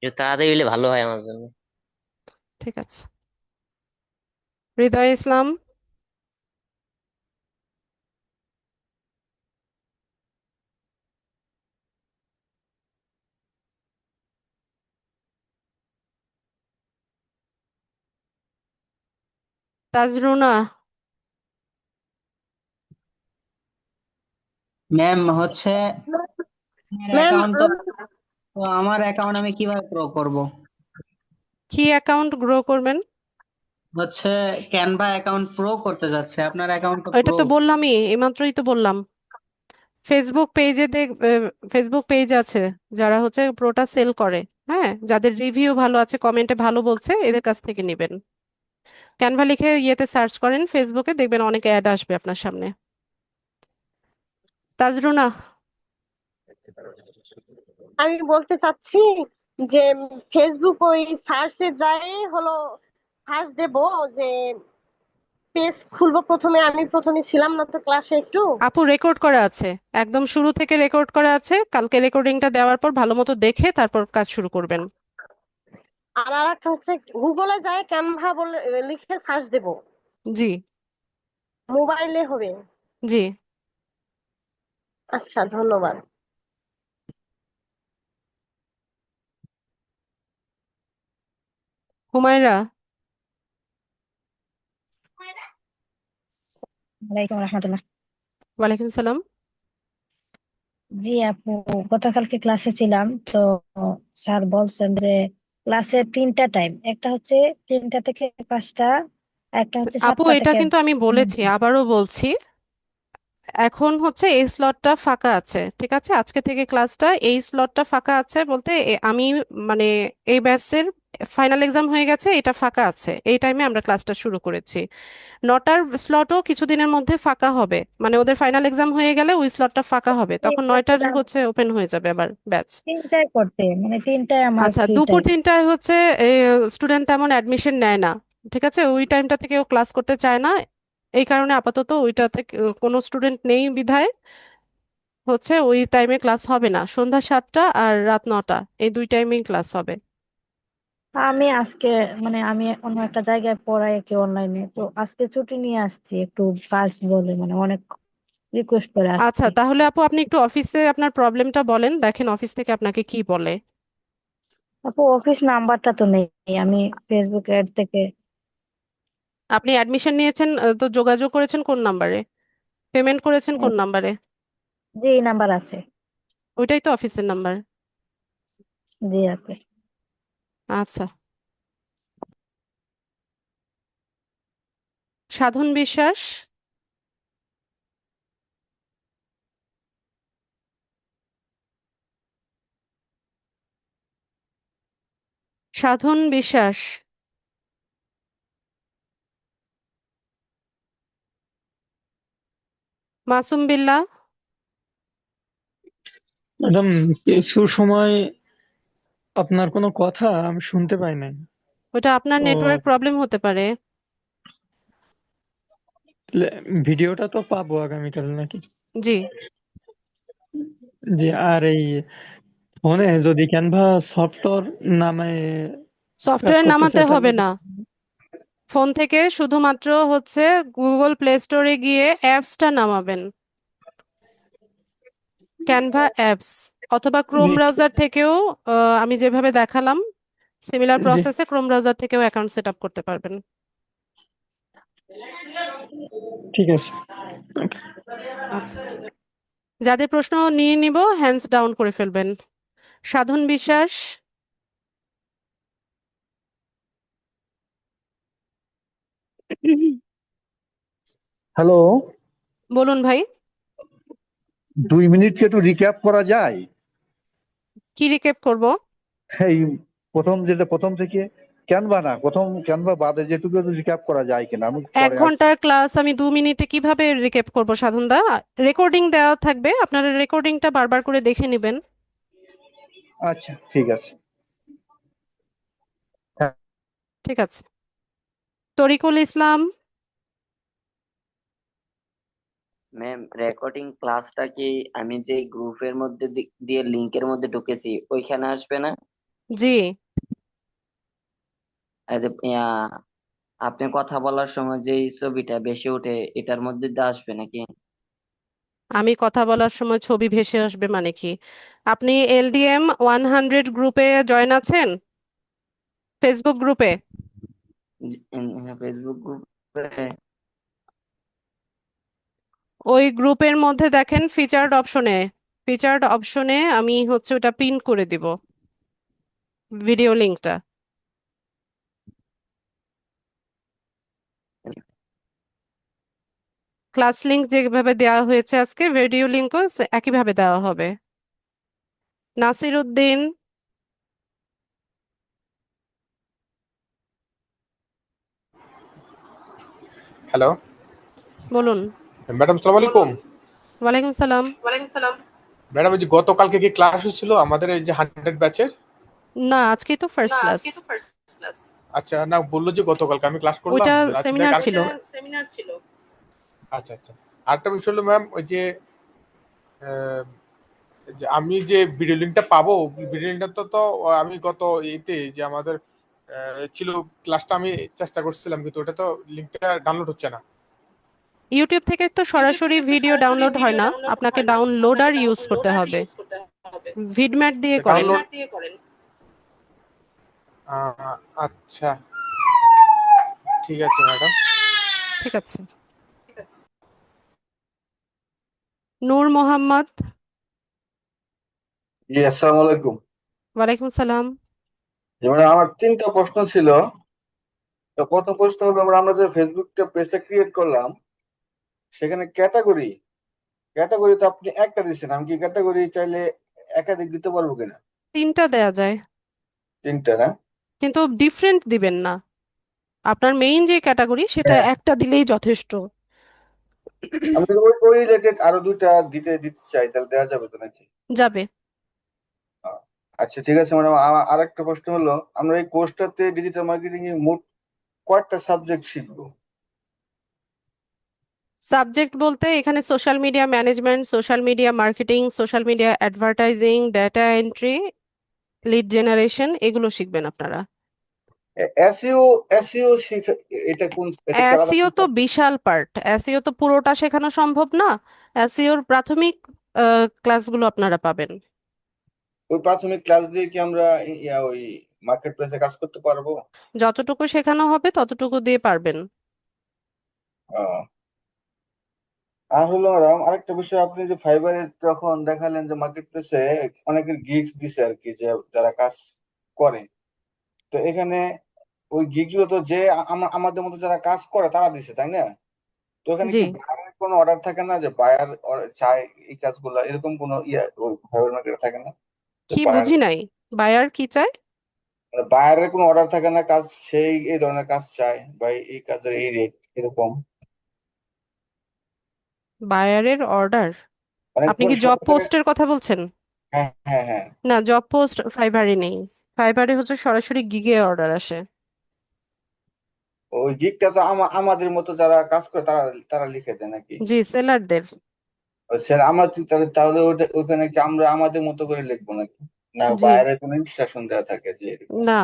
একটু তাড়াতাড়ি হলে ভালো হয় আমার জন্য।
ঠিক আছে। হৃদয় ইসলাম। তাজরুনা।
ম্যাম হচ্ছে আমার
ম্যাম
অ্যাকাউন্ট তো আমার অ্যাকাউন্ট আমি কিভাবে প্রো করব?
কি অ্যাকাউন্ট গ্রো করবেন?
হচ্ছে ক্যানভা অ্যাকাউন্ট প্রো করতে যাচ্ছে, আপনার অ্যাকাউন্ট তো
এটা
প্রো।
তো বললামই, এইমাত্রই তো বললাম। ফেসবুক পেজে ফেসবুক পেজ আছে যারা হচ্ছে প্রোটা সেল করে, হ্যাঁ, যাদের রিভিউ ভালো আছে, কমেন্টে ভালো বলছে, এদের কাছ থেকে নেবেন। ক্যানভা লিখে ইয়েতে সার্চ করেন ফেসবুকে, দেখবেন অনেক অ্যাড আসবে আপনার সামনে। তাজরুনা।
আমি বলতে চাচ্ছি যে ফেসবুক ওই সার্চে যাই হলো সার্চ দেব, যে পেজ খুলবো। আমি প্রথমে ছিলাম না তো ক্লাসে একটু।
আপু রেকর্ড করা আছে, একদম শুরু থেকে রেকর্ড করা আছে, কালকে রেকর্ডিংটা দেওয়ার পর ভালো মতো দেখে তারপর কাজ শুরু করবেন।
আর একটা হচ্ছে গুগলে যাই ক্যানভা বলে লিখে সার্চ দেব,
জি।
মোবাইলে হবে।
জি।
আচ্ছা, ধন্যবাদ।
হুমায়রা।
ওয়ালাইকুম রহমতুল্লাহ।
ওয়ালাইকুম সালাম।
জি আপু, গতকালকে ক্লাসে ছিলাম তো স্যার বলছেন যে ক্লাসের 3টা টাইম, একটা হচ্ছে 3টা থেকে 5টা, একটা হচ্ছে
আপু
7টা
এটা
থেকে
কিন্তু আমি বলেছি,
9টা।
আবারও বলছি, এখন হচ্ছে এই স্লটটা ফাঁকা আছে। ঠিক আছে, আজকে থেকে ক্লাসটা এই স্লটটা ফাঁকা আছে বলতে আমি মানে এই ব্যাচের ফাইনাল এক্সাম হয়ে গেছে, এটা ফাঁকা আছে, এই টাইমে আমরা ক্লাসটা শুরু করেছি। 9টার স্লটও কিছুদিনের মধ্যে ফাঁকা হবে, মানে ওদের ফাইনাল এক্সাম হয়ে গেলে ওই স্লটটা ফাঁকা হবে, তখন 9টার
চাচ্ছিলাম
হচ্ছে ওপেন হয়ে যাবে আবার ব্যাচ।
3টায় করতে, মানে 3টায় আমার
আচ্ছা,
ফ্রি
দুপুর
টাইম।
3টায় হচ্ছে স্টুডেন্ট তেমন অ্যাডমিশন নেয় না। ঠিক আছে, ওই টাইমটাতে কেউ ক্লাস করতে চায় না, এই কারণে আপাতত ওইটাতে কোনো স্টুডেন্ট নেই বিধায় হচ্ছে ওই টাইমে ক্লাস হবে না। সন্ধ্যা 7টা আর রাত 9টা, এই দুই টাইমেই ক্লাস হবে।
আমি আজকে মানে আমি অন্য একটা জায়গায় পড়াই কি অনলাইনে, তো আজকে ছুটি নিয়ে আসছি একটু কাজ বলে, মানে অনেক রিকোয়েস্ট করে
আচ্ছা,
আসছি।
তাহলে আপু আপনি একটু অফিসে আপনার প্রবলেমটা বলেন, দেখেন অফিস থেকে আপনাকে কি বলে।
আপু অফিস নাম্বারটা তো নেই, আমি ফেসবুক অ্যাড থেকে।
আপনি অ্যাডমিশন নিয়েছেন তো যোগাযোগ করেছেন কোন নাম্বারে, পেমেন্ট করেছেন কোন নাম্বারে?
জি, এই নাম্বার আছে।
ওইটাই তো অফিসের নাম্বার।
জি আপু।
আচ্ছা। সাধন বিশ্বাস। সাধন বিশ্বাস। মাসুম বিল্লাহ।
ম্যাডাম, কিছু সময় আপনার কোনো কথা আমি শুনতে পাই নাই।
ওটা আপনার
তো
নেটওয়ার্ক প্রবলেম হতে পারে।
ভিডিওটা তো পাবো আগামীকাল নাকি?
জি।
জি, আর এই ফোনে যদি ক্যানভা সফটওয়্যার নামে কাজ
সফটওয়্যার
করতে
নামাতে
চাই তাহলে
হবে না, ফোন থেকে শুধুমাত্র হচ্ছে গুগল প্লে স্টোরে গিয়ে অ্যাপসটা নামাবেন, ক্যানভা অ্যাপস, অথবা ক্রোম
জি,
ব্রাউজার থেকেও আমি যেভাবে দেখালাম সিমিলার
জি,
প্রসেসে ক্রোম ব্রাউজার থেকেও অ্যাকাউন্ট সেট আপ করতে পারবেন।
ঠিক আছে।
আচ্ছা, যাদের প্রশ্ন নিয়ে নিব হ্যান্ডস ডাউন করে ফেলবেন। সাধন বিশ্বাস।
হ্যালো,
বলুন ভাই।
2 মিনিট কি একটু রিক্যাপ করা যায়?
কি রিকেপ করব?
এই প্রথম থেকে ক্যানভা না, প্রথম ক্যানভা বাদে যেটুকু একটু রিক্যাপ করা যায় কিনা, আমি
1 ঘন্টার ক্লাস আমি 2 মিনিটে কিভাবে রিকেপ করব সাধন দা? রেকর্ডিং দেওয়া থাকবে, আপনারা রেকর্ডিংটা বারবার করে দেখে নেবেন।
আচ্ছা ঠিক আছে। হ্যাঁ,
ঠিক আছে। তরিকুল ইসলাম।
ম্যাম, রেকর্ডিং ক্লাসটা কি আমি যে গ্রুপের মধ্যে দিয়ে লিংকের মধ্যে ঢুকেছি ওইখানে আসবে না?
জি।
এই যে, আপনি কথা বলার সময় যে ছবিটা বেশি ওঠে এটার মধ্যে দিয়ে আসবে নাকি?
আমি কথা বলার সময় ছবি ভেসে আসবে মানে কি? আপনি LDM 100 গ্রুপে জয়েন আছেন? ফেসবুক গ্রুপে?
ফেসবুক গ্রুপে।
ওই গ্রুপের মধ্যে দেখেন ফিচার্ড অপশনে আমি হচ্ছে ওটা পিন করে দিব, ভিডিও লিংকটা। ক্লাস লিংক যেভাবে দেওয়া হয়েছে আজকে, ভিডিও লিংকও একইভাবে দেওয়া হবে। নাসির উদ্দিন।
হ্যালো
বলুন।
ম্যাডাম, সালাম আলাইকুম।
ওয়ালাইকুম সালাম।
ম্যাডাম, এই যে গতকালকে কি ক্লাস হয়েছিল আমাদের এই যে 100 ব্যাচের?
না, আজকেই তো ফার্স্ট ক্লাস।
আচ্ছা, না বললো যে গতকালকে আমি ক্লাস করলাম
ওইটা
রাতে
সেমিনার ছিল।
আচ্ছা আচ্ছা। আরেকটা বিষয় হলো ম্যাম, ওই আহ, যে আমি যে ভিডিও লিঙ্কটা পাবো, ভিডিও লিঙ্কটা তো আমি গত এতে যে আমাদের ছিল ক্লাসটা আমি চেষ্টা করছিলাম, কিন্তু ওটা তো লিঙ্কটা ডাউনলোড হচ্ছে না।
ইউটিউব থেকে তো সরাসরি ভিডিও ডাউনলোড হয় না, আপনাকে ডাউনলোডার ইউজ করতে হবে। ভিডম্যাট দিয়ে করেন।
ডাউনলোড। আচ্ছা, ঠিক আছে ম্যাডাম।
ঠিক আছে। নূর মোহাম্মদ।
জি, আসসালামু আলাইকুম।
ওয়ালাইকুম সালাম।
যেমন আমার 3টা প্রশ্ন ছিল। তো প্রথম প্রশ্ন হলো, আমরা যে ফেসবুকটা পেজটা ক্রিয়েট করলাম, সেখানে ক্যাটাগরি তো আপনি একটা দিচ্ছেন, আমি কি ক্যাটাগরি চাইলে একাধিক দিতে পারবো কিনা?
3টা দেয়া যায়,
3টা না?
কিন্তু ডিফারেন্ট দিবেন না। আপনার মেইন যে ক্যাটাগরি সেটা
হ্যাঁ,
একটা দিলেই যথেষ্ট।
আমি যদি ওই রিলেটেড আরো 2টা দিতে দিতে চাই, তাহলে দেওয়া যাবে তো নাকি?
যাবে।
আহ, আচ্ছা ঠিক আছে ম্যাডাম, আরেকটা প্রশ্ন হলো, আমরা এই কোর্সটাতে ডিজিটাল মার্কেটিং এ মোট কয়টা সাবজেক্ট শিখবো?
সাবজেক্ট বলতে এখানে social media management, social media marketing, social media advertising, data entry, lead generation, এগুলো শিখবেন আপনারা।
এসইও এসইও শিখা, এটা কি আলাদা
এসইও
কোনো
তো
subject?
বিশাল পার্ট, এসইও তো পুরোটা শেখানো সম্ভব না। এসইওর প্রাথমিক ক্লাসগুলো আপনারা পাবেন।
ওই প্রাথমিক ক্লাস দিয়ে কি আমরা ওই মার্কেট প্লেসে কাজ করতে পারবো?
যতটুকু শেখানো হবে ততটুকু দিয়ে পারবেন।
আহ, আর হলো ম্যাডাম আরেকটা বিষয়, আপনি যে ফাইবারে যখন দেখালেন যে মার্কেট প্লেসে অনেকের গিগস দিছে আর কি, যে যারা কাজ করে, তো এখানে ওই গিগস গুলো তো যে আমাদের মতো যারা কাজ করে তারা দিছে, তাই না? তো এখানে
জি,
কি বায়ারের কোনো অর্ডার থাকে না, যে বায়ার চায় এই কাজগুলো, এরকম কোনো ইয়ে ওই ফাইবার মার্কেটে থাকে না? যে
কি
বায়ার
বুঝি নাই, বায়ার কি চায়?
বায়ারের কোনো অর্ডার থাকে না, কাজ সেই এই ধরনের কাজ চায় বা এই কাজের এই রেট এরকম,
বায়ারের অর্ডার?
মানে
আপনি কি
সব
জব
জায়গায়।
পোস্টের কথা বলছেন?
হ্যাঁ হ্যাঁ হ্যাঁ।
না, জব পোস্ট ফাইবারে নেই। ফাইবারে হচ্ছে সরাসরি গিগে অর্ডার আসে।
ওই গিগটা তো আমাদের মতো যারা কাজ করে তারা তারা লিখে দেয় নাকি?
জি, সেলারদের।
স্যার আমরা তাহলে তাহলে ওখানে কি আমরা আমাদের মতো করে লিখবো নাকি, না
জি,
বাইরে কোনো ইনস্ট্রাকশন দেওয়া থাকে যে এরকম?
না,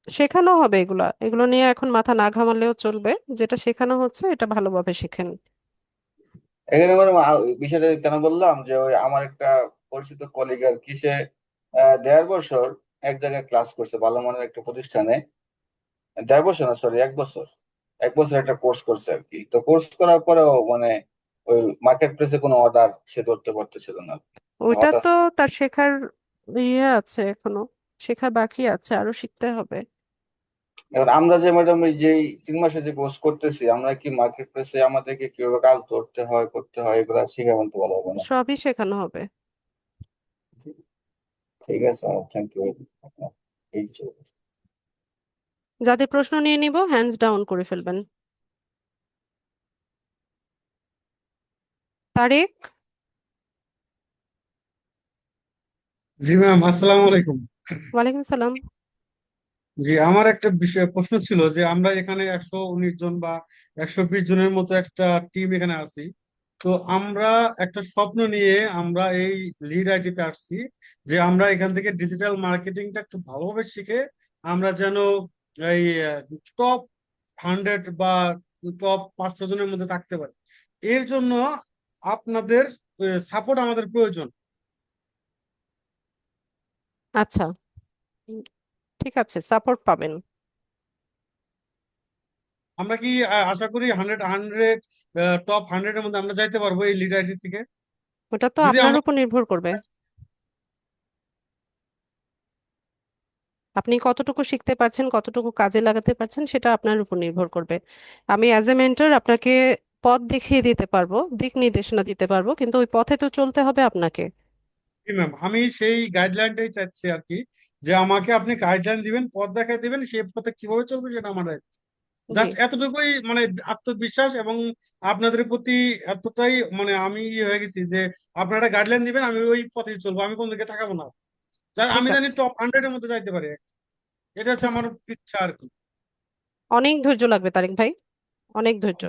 শেখানো হবে এগুলা, এগুলো নিয়ে এখন মাথা না ঘামালেও চলবে। যেটা শেখানো হচ্ছে এটা ভালোভাবে শেখেন।
এখানে মানে বিষয়টা কেন বললাম, যে ওই আমার একটা পরিচিত কলিগ আর কি, সে 1.5 বছর এক জায়গায় ক্লাস করছে ভালো মানের একটা প্রতিষ্ঠানে। 1.5 বছর না, সরি 1 বছর, 1 বছর একটা কোর্স করছে আর কি। তো কোর্স করার পরেও মানে ওই মার্কেট প্লেসে কোনো অর্ডার সে ধরতে পারতেছিল না।
ওইটা
হঠাৎ
তো তার শেখার ইয়ে আছে এখনো, শেখা বাকি আছে, আরো শিখতে হবে।
এবার আমরা যে ম্যাডাম এই যে 3 মাসে যে কোর্স করতেছি, আমরা কি মার্কেট প্লেসে আমাদেরকে কিভাবে কাজ ধরতে হয় করতে হয় এগুলো শিখাবেন তো ভালো হবে না?
সবই শেখানো হবে।
ঠিক আছে, থ্যাংক ইউ। এই যে
যাদের প্রশ্ন নিয়ে নিব হ্যান্ডস ডাউন করে ফেলবেন। তারেক।
জি ম্যাম, আসসালামু আলাইকুম।
ওয়ালাইকুম সালাম।
জি, আমার একটা বিষয় প্রশ্ন ছিল যে আমরা এখানে 119 জন বা 120 জনের মতো একটা টিম এখানে আছি। তো আমরা একটা স্বপ্ন নিয়ে আমরা এই লিড আইটিতে আসছি, যে আমরা এখান থেকে ডিজিটাল মার্কেটিংটা একটু ভালোভাবে শিখে আমরা যেন এই টপ 100 বা টপ 500 জনের মধ্যে থাকতে পারি। এর জন্য আপনাদের সাপোর্ট আমাদের প্রয়োজন।
আচ্ছা, উম, ঠিক আছে, সাপোর্ট পাবেন।
আমরা কি আশা করি হান্ড্রেড হান্ড্রেড টপ 100-এর মধ্যে আমরা যাইতে পারবো এই লিড আইটি থেকে?
ওটা তো
যদি
আপনার
আমরা
উপর নির্ভর করবে, আপনি কতটুকু শিখতে পারছেন, কতটুকু কাজে লাগাতে পারছেন, সেটা আপনার উপর নির্ভর করবে। আমি অ্যাজ এ মেন্টর আপনাকে পথ দেখিয়ে দিতে পারবো, দিক নির্দেশনা দিতে পারবো, কিন্তু ওই পথে তো চলতে হবে আপনাকে।
ম্যাম, আমি সেই গাইডলাইনটাই চাচ্ছি আর কি, যে আমাকে আপনি গাইডলাইন দিবেন, পথ দেখাই দিবেন, সেই পথে কিভাবে চলবে সেটা আমার দায়িত্ব।
জি,
জাস্ট এতটুকুই, মানে আত্মবিশ্বাস এবং আপনাদের প্রতি এতটাই মানে আমি ইয়ে হয়ে গেছি যে আপনারা গাইডলাইন দিবেন, আমি ওই পথেই চলবো, আমি কোন দিকে তাকাবো না।
ঠিক
আমি জানি
আছে।
টপ 100-এর মধ্যে যাইতে পারি, এটা হচ্ছে
ঠিক,
আমার ইচ্ছা আর কি।
অনেক ধৈর্য লাগবে তারেক ভাই, অনেক ধৈর্য।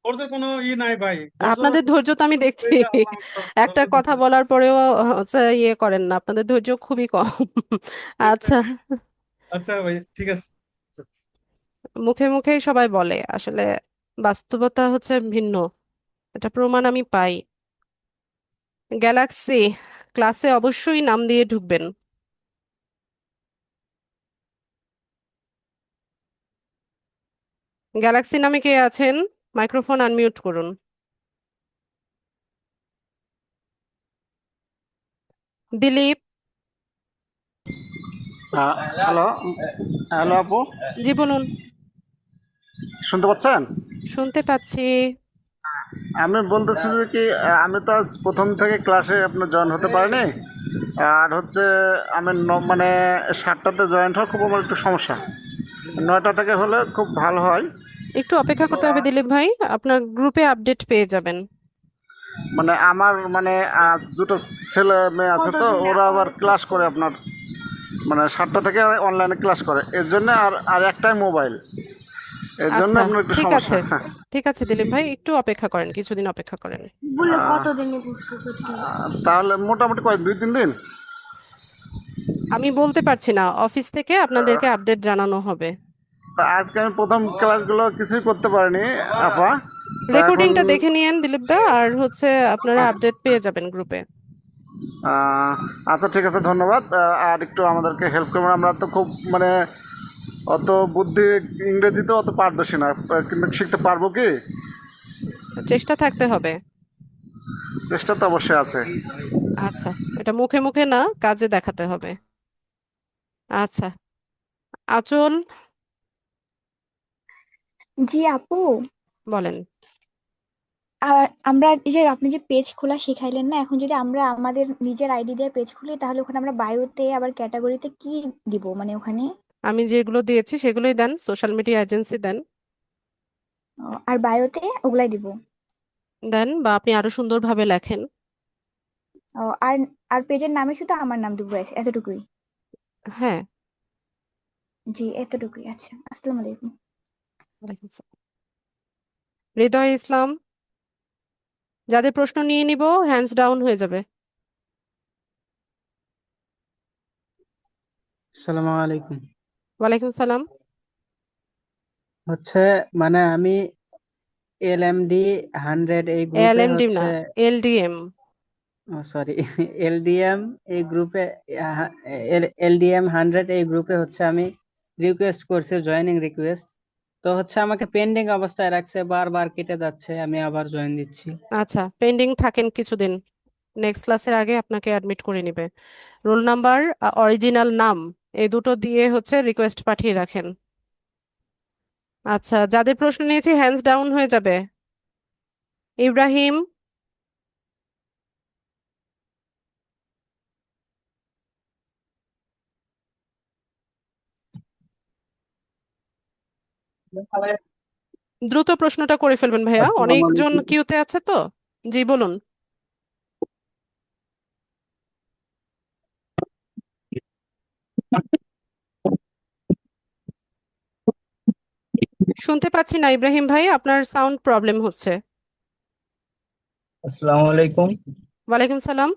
ধৈর্যের কোনো ই নাই ভাই, ধৈর্য
আপনাদের ধৈর্য তো আমি দেখছি,
আল্লাহ আমাকে
একটা
ধৈর্য
কথা
দিছে।
বলার পরেও হচ্ছে ইয়ে করেন না, আপনাদের ধৈর্য খুবই কম। আচ্ছা,
আচ্ছা ভাই, ঠিক আছে।
মুখে মুখেই সবাই বলে, আসলে বাস্তবতা হচ্ছে ভিন্ন, এটা প্রমাণ আমি পাই। গ্যালাক্সি, ক্লাসে অবশ্যই নাম দিয়ে ঢুকবেন। গ্যালাক্সি নামে কে আছেন? মাইক্রোফোন আনমিউট করুন। দিলীপ।
হ্যালো, হ্যালো আপু,
জি বলুন।
শুনতে পাচ্ছেন?
শুনতে পাচ্ছি।
আমি বলতেছি যে কি, আমি তো আজ প্রথম থেকে ক্লাসে আপনার জয়েন হতে পারিনি। আর হচ্ছে আমি মানে 7টাতে জয়েন হওয়ার খুব আমার একটু সমস্যা, 9টা থেকে হলে খুব ভালো হয়।
একটু অপেক্ষা করতে হবে দিলীপ ভাই, আপনার গ্রুপে আপডেট পেয়ে যাবেন।
মানে আমার মানে দুটো ছেলে মেয়ে আছে, তো ওরা আবার ক্লাস করে আপনার মানে 7টা থেকে অনলাইনে ক্লাস করে, এর জন্য আর আর একটাই মোবাইল, এর জন্য
আচ্ছা,
আপনার একটু
ঠিক
সমস্যা।
আছে, ঠিক আছে দিলীপ ভাই, একটু অপেক্ষা করেন, কিছুদিন অপেক্ষা করেন।
তাহলে মোটামুটি কয় 2-3 দিন?
আমি বলতে পারছি না, অফিস থেকে আপনাদেরকে আপডেট জানানো হবে।
তা আজকে আমি প্রথম ক্লাসগুলো কিছুই করতে পারিনি আপা। তা এখন
রেকর্ডিংটা দেখে নিয়েন দিলীপ দা, আর হচ্ছে আপনারা আপডেট পেয়ে যাবেন গ্রুপে।
আচ্ছা ঠিক আছে, ধন্যবাদ। আর একটু আমাদেরকে হেল্প করবেন, আমরা তো খুব মানে অত বুদ্ধি ইংরেজিতে অত পারদর্শী না, কিন্তু শিখতে পারবো কি?
চেষ্টা থাকতে হবে।
চেষ্টা তো অবশ্যই আছে।
আচ্ছা, এটা মুখে মুখে না, কাজে দেখাতে হবে। আচ্ছা, আঁচল,
জি আপু,
বলেন।
আর আমরা এই যে আপনি যে পেজ খোলা শিখাইলেন না, এখন যদি আমরা আমাদের নিজের আইডি দিয়ে পেজ খুলি তাহলে ওখানে আমরা বায়োতে আবার ক্যাটাগরিতে কি দিব, মানে ওখানে
আমি যেগুলো দিয়েছি সেগুলোই দেন, সোশ্যাল মিডিয়া এজেন্সি দেন।
আর বায়োতে ওগুলাই দিব।
দেন, বা আপনি আরো সুন্দরভাবে লেখেন।
আর আর পেজের নামে শুধু আমার নাম দিব, ব্যাস এতটুকুই।
হ্যাঁ।
জি এতটুকুই, আচ্ছা আসসালামু আলাইকুম।
ওয়ালাইকুম আসসালাম। হৃদয় ইসলাম, যাদের প্রশ্ন নিয়ে নিব হ্যান্ডস ডাউন হয়ে যাবে।
আসসালামু আলাইকুম।
ওয়ালাইকুম সালাম।
হচ্ছে মানে আমি LMD 100 এই গ্রুপে
এলএমডি না,
হচ্ছে,
এলডিএম।
সরি, LDM এই গ্রুপে, LDM 100 এই গ্রুপে হচ্ছে আমি রিকোয়েস্ট করছি, জয়েনিং রিকোয়েস্ট। তো হচ্ছে আমাকে পেন্ডিং অবস্থায় রাখছে, বারবার কেটে যাচ্ছে, আমি আবার জয়েন দিচ্ছি।
আচ্ছা, পেন্ডিং থাকেন কিছুদিন, নেক্সট ক্লাসের আগে আপনাকে অ্যাডমিট করে নিবে। রোল নাম্বার, অরিজিনাল নাম, এই দুটো দিয়ে হচ্ছে রিকোয়েস্ট পাঠিয়ে রাখেন। আচ্ছা, যাদের প্রশ্ন নিয়েছি হ্যান্ডস ডাউন হয়ে যাবে। ইব্রাহিম, দ্রুত প্রশ্নটা করে ফেলবেন ভাইয়া,
আসসালামু
অনেকজন
আলাইকুম।
কিউতে আছে তো। জি বলুন। শুনতে পাচ্ছি না ইব্রাহিম ভাই, আপনার সাউন্ড প্রবলেম হচ্ছে।
আসসালামু আলাইকুম।
ওয়ালাইকুম সালাম।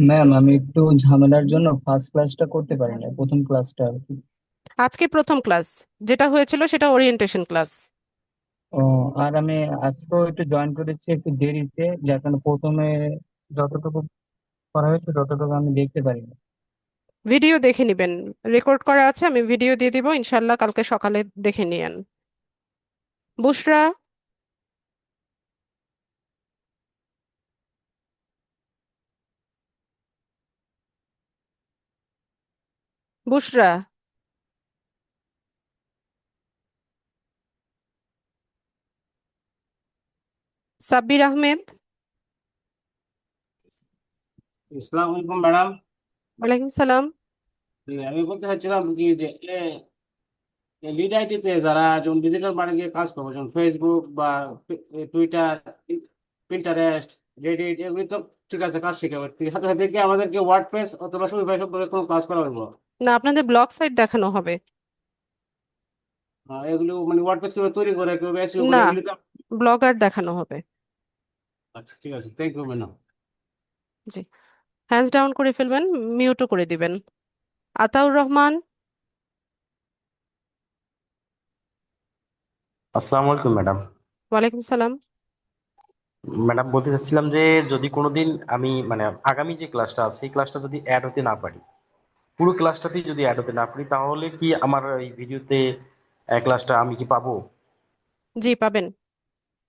ম্যাম, আমি একটু ঝামেলার জন্য ফার্স্ট ক্লাসটা করতে পারি না, প্রথম ক্লাসটা আর কি।
আজকে প্রথম ক্লাস, যেটা হয়েছিল সেটা ওরিয়েন্টেশন ক্লাস।
ও, আর আমি আজকেও একটু জয়েন করেছি একটু দেরিতে, যার কারণে প্রথমে যতটুকু করা হয়েছে ততটুকু আমি দেখতে পারি না।
ভিডিও দেখে নিবেন, রেকর্ড করা আছে, আমি ভিডিও দিয়ে দিব, ইনশাল্লাহ কালকে সকালে দেখে নিয়েন। বুশরা, বুশরা, সাব্বির আহমেদ।
আসসালামু আলাইকুম ম্যাডাম।
ওয়ালাইকুম সালাম।
আমি বলতে চাচ্ছিলাম কি যে লিড আইটিতে যারা যেমন ডিজিটাল মার্কেটিং কাজ করবে, যেমন ফেসবুক বা টুইটার, পিন্টারেস্ট, রেডিট, এগুলি তো ঠিক আছে কাজ শিখাবে, সাথে সাথে কি আমাদেরকে ওয়ার্ডপ্রেস অথবা শপিফাই সম্পর্কে কোনো কাজ করা হইব?
না, আপনাদের ব্লগ সাইট দেখানো হবে।
এগুলো মানে ওয়ার্ডপ্রেস কিভাবে তৈরি করে, কিভাবে এসইও করে,
না,
এগুলি তো।
ব্লগার দেখানো হবে।
আচ্ছা ঠিক আছে, থ্যাংক ইউ ম্যাডাম।
জি, হ্যান্ডস ডাউন করে ফেলবেন, মিউটও করে দিবেন। আতাউর রহমান।
আসসালামু আলাইকুম ম্যাডাম।
ওয়ালাইকুম সালাম।
ম্যাডাম বলতে চাচ্ছিলাম যে যদি কোনোদিন আমি মানে আগামী যে ক্লাসটা আছে এই ক্লাসটা যদি অ্যাড হতে না পারি, পুরো ক্লাসটাতেই যদি অ্যাড হতে না পারি, তাহলে কি আমার এই ভিডিওতে ক্লাসটা আমি কি পাবো?
জি পাবেন,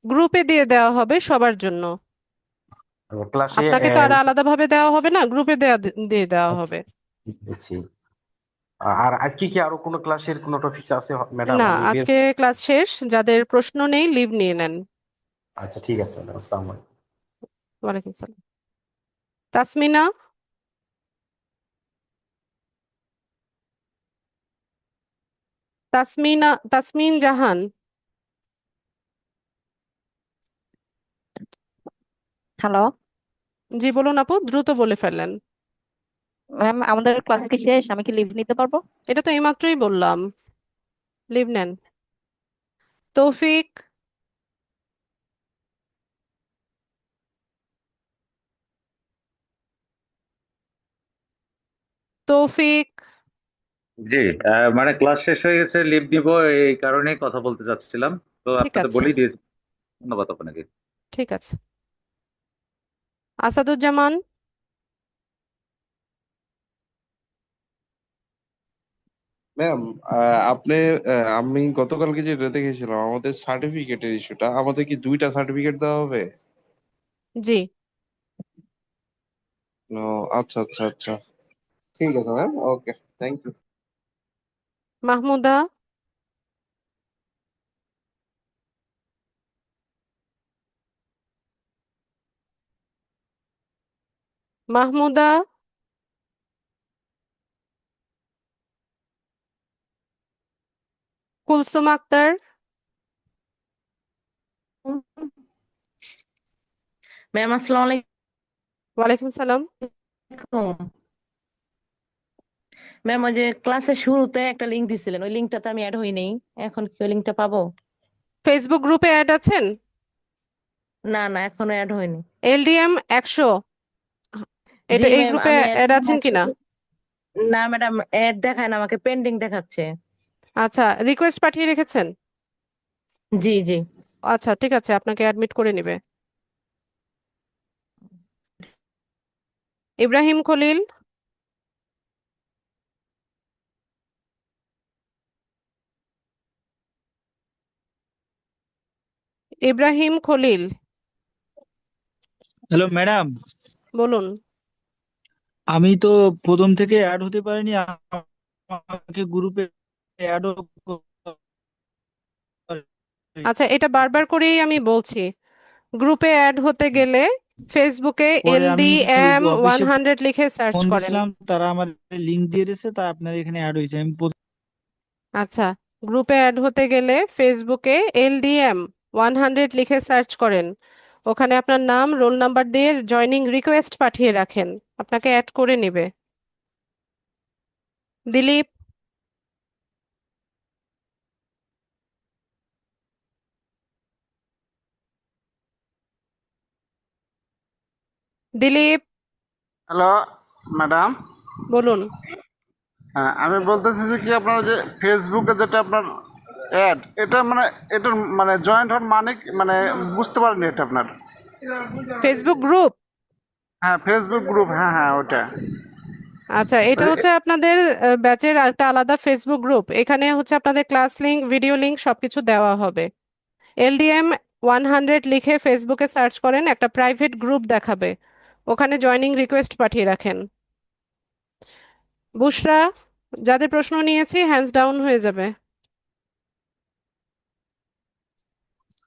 গ্রুপে দিয়ে দেওয়া হবে সবার জন্য।
ক্লাসে
আপনাকে তো আর আলাদাভাবে দেওয়া হবে না, গ্রুপে দিয়ে দেওয়া হবে।
বুঝছি। আর আজকে কি আরো কোনো ক্লাসের কোনো টপিক আছে ম্যাডাম?
না,
আমি বের।
আজকে ক্লাস শেষ, যাদের প্রশ্ন নেই লিভ নিয়ে নেন।
আচ্ছা ঠিক আছে ম্যাডাম, আসসালামু আলাইকুম।
ওয়ালাইকুম সালাম। তাসমিনা, তাসমিন জাহান।
হ্যালো
জি বলুন আপু, দ্রুত বলে ফেললেন।
ম্যাম, আমাদের ক্লাস কি শেষ? আমি কি লিভ নিতে পারবো?
এটা তো এইমাত্রই বললাম, লিভ নেন। তৌফিক, তৌফিক।
জি, মানে ক্লাস শেষ হয়ে গেছে, লিভ নিব, এই কারণেই কথা বলতে চাচ্ছিলাম। তো
ঠিক
আপনাদের
আছে,
বলেই দিয়েছি। ধন্যবাদ আপনাকে।
ঠিক আছে। আসাদুজ্জামান,
ম্যাম, আমি গতকালকে যেটা দেখেছিলাম আমাদের সার্টিফিকেটের ইস্যুটা, আমাদের কি 2টা সার্টিফিকেট দেওয়া হবে?
জি।
ও, আচ্ছা আচ্ছা আচ্ছা, ঠিক আছে ma'am, okay, thank you.
Mahmuda. Mahmuda. Kulsum Akter.
Ma'am আসসালামু
ওয়ালাইকুম সালাম।
আলাইকুম। ম্যাম ওই যে ক্লাসের শুরুতে একটা লিংক দিছিলেন, ওই লিংকটাতে আমি অ্যাড হই নাই, এখন কি ওই লিংকটা পাবো?
ফেসবুক গ্রুপে অ্যাড আছেন?
না না, এখনো অ্যাড হয়নি।
LDM 100,
জি
এই
ম্যাম,
গ্রুপে
আমি
অ্যাড আছেন কিনা?
না ম্যাডাম, অ্যাড দেখায় না, আমাকে পেন্ডিং দেখাচ্ছে।
আচ্ছা, রিকোয়েস্ট পাঠিয়ে রেখেছেন?
জি জি।
আচ্ছা ঠিক আছে, আপনাকে অ্যাডমিট করে নিবে। ইব্রাহিম খলিল। ইব্রাহিম খলিল।
হ্যালো ম্যাডাম,
বলুন।
আমি তো প্রথম থেকে অ্যাড হতে পারিনি, আমাকে গ্রুপে অ্যাডও
আচ্ছা, এটা বারবার করেই আমি বলছি, গ্রুপে অ্যাড হতে গেলে ফেসবুকে
পরে আমি
LDM
অফিসে
100 লিখে সার্চ
ফোন
করেন।
দিয়েছিলাম, তারা আমার লিংক দিয়ে দিয়েছে, তাই আপনার এখানে অ্যাড হয়েছে।
আচ্ছা, গ্রুপে অ্যাড হতে গেলে ফেসবুকে LDM 100 লিখে সার্চ করেন, ওখানে আপনার নাম রোল নাম্বার দিয়ে জয়নিং রিকোয়েস্ট পাঠিয়ে রাখেন, আপনাকে অ্যাড করে নেবে। দিলীপ। দিলীপ।
হ্যালো ম্যাডাম,
বলুন।
হ্যাঁ আমি বলতেছি যে কি আপনার যে ফেসবুকে যেটা আপনার অ্যাড, এটা মানে এটার মানে জয়েন্ট হওয়ার মানে মানে বুঝতে পারিনি এটা আপনার।
Facebook group.
হ্যাঁ ফেসবুক গ্রুপ, হ্যাঁ হ্যাঁ ওটা।
আচ্ছা, এটা হচ্ছে আপনাদের ব্যাচের একটা আলাদা ফেসবুক গ্রুপ, এখানে হচ্ছে আপনাদের ক্লাস লিংক, ভিডিও লিংক সবকিছু দেওয়া হবে। LDM 100 লিখে ফেসবুকে সার্চ করেন, একটা প্রাইভেট গ্রুপ দেখাবে, ওখানে জয়নিং রিকোয়েস্ট পাঠিয়ে রাখেন। বুশরা, যাদের প্রশ্ন নিয়েছি হ্যান্ডস ডাউন হয়ে যাবে।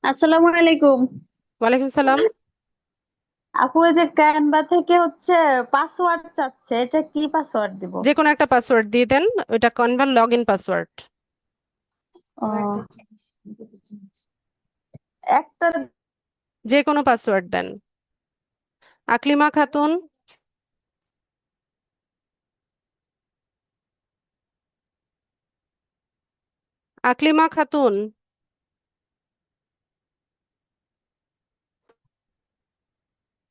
আসসালামু আলাইকুম।
ওয়ালাইকুম সালাম।
আপু, এই যে ক্যানভা থেকে হচ্ছে পাসওয়ার্ড চাচ্ছে, এটা কি পাসওয়ার্ড দিব?
যে কোনো একটা পাসওয়ার্ড দিয়ে দেন, ওইটা কনভার লগ ইন পাসওয়ার্ড।
ও, একটা
যে কোনো পাসওয়ার্ড দেন। আকলিমা খাতুন। আকলিমা খাতুন।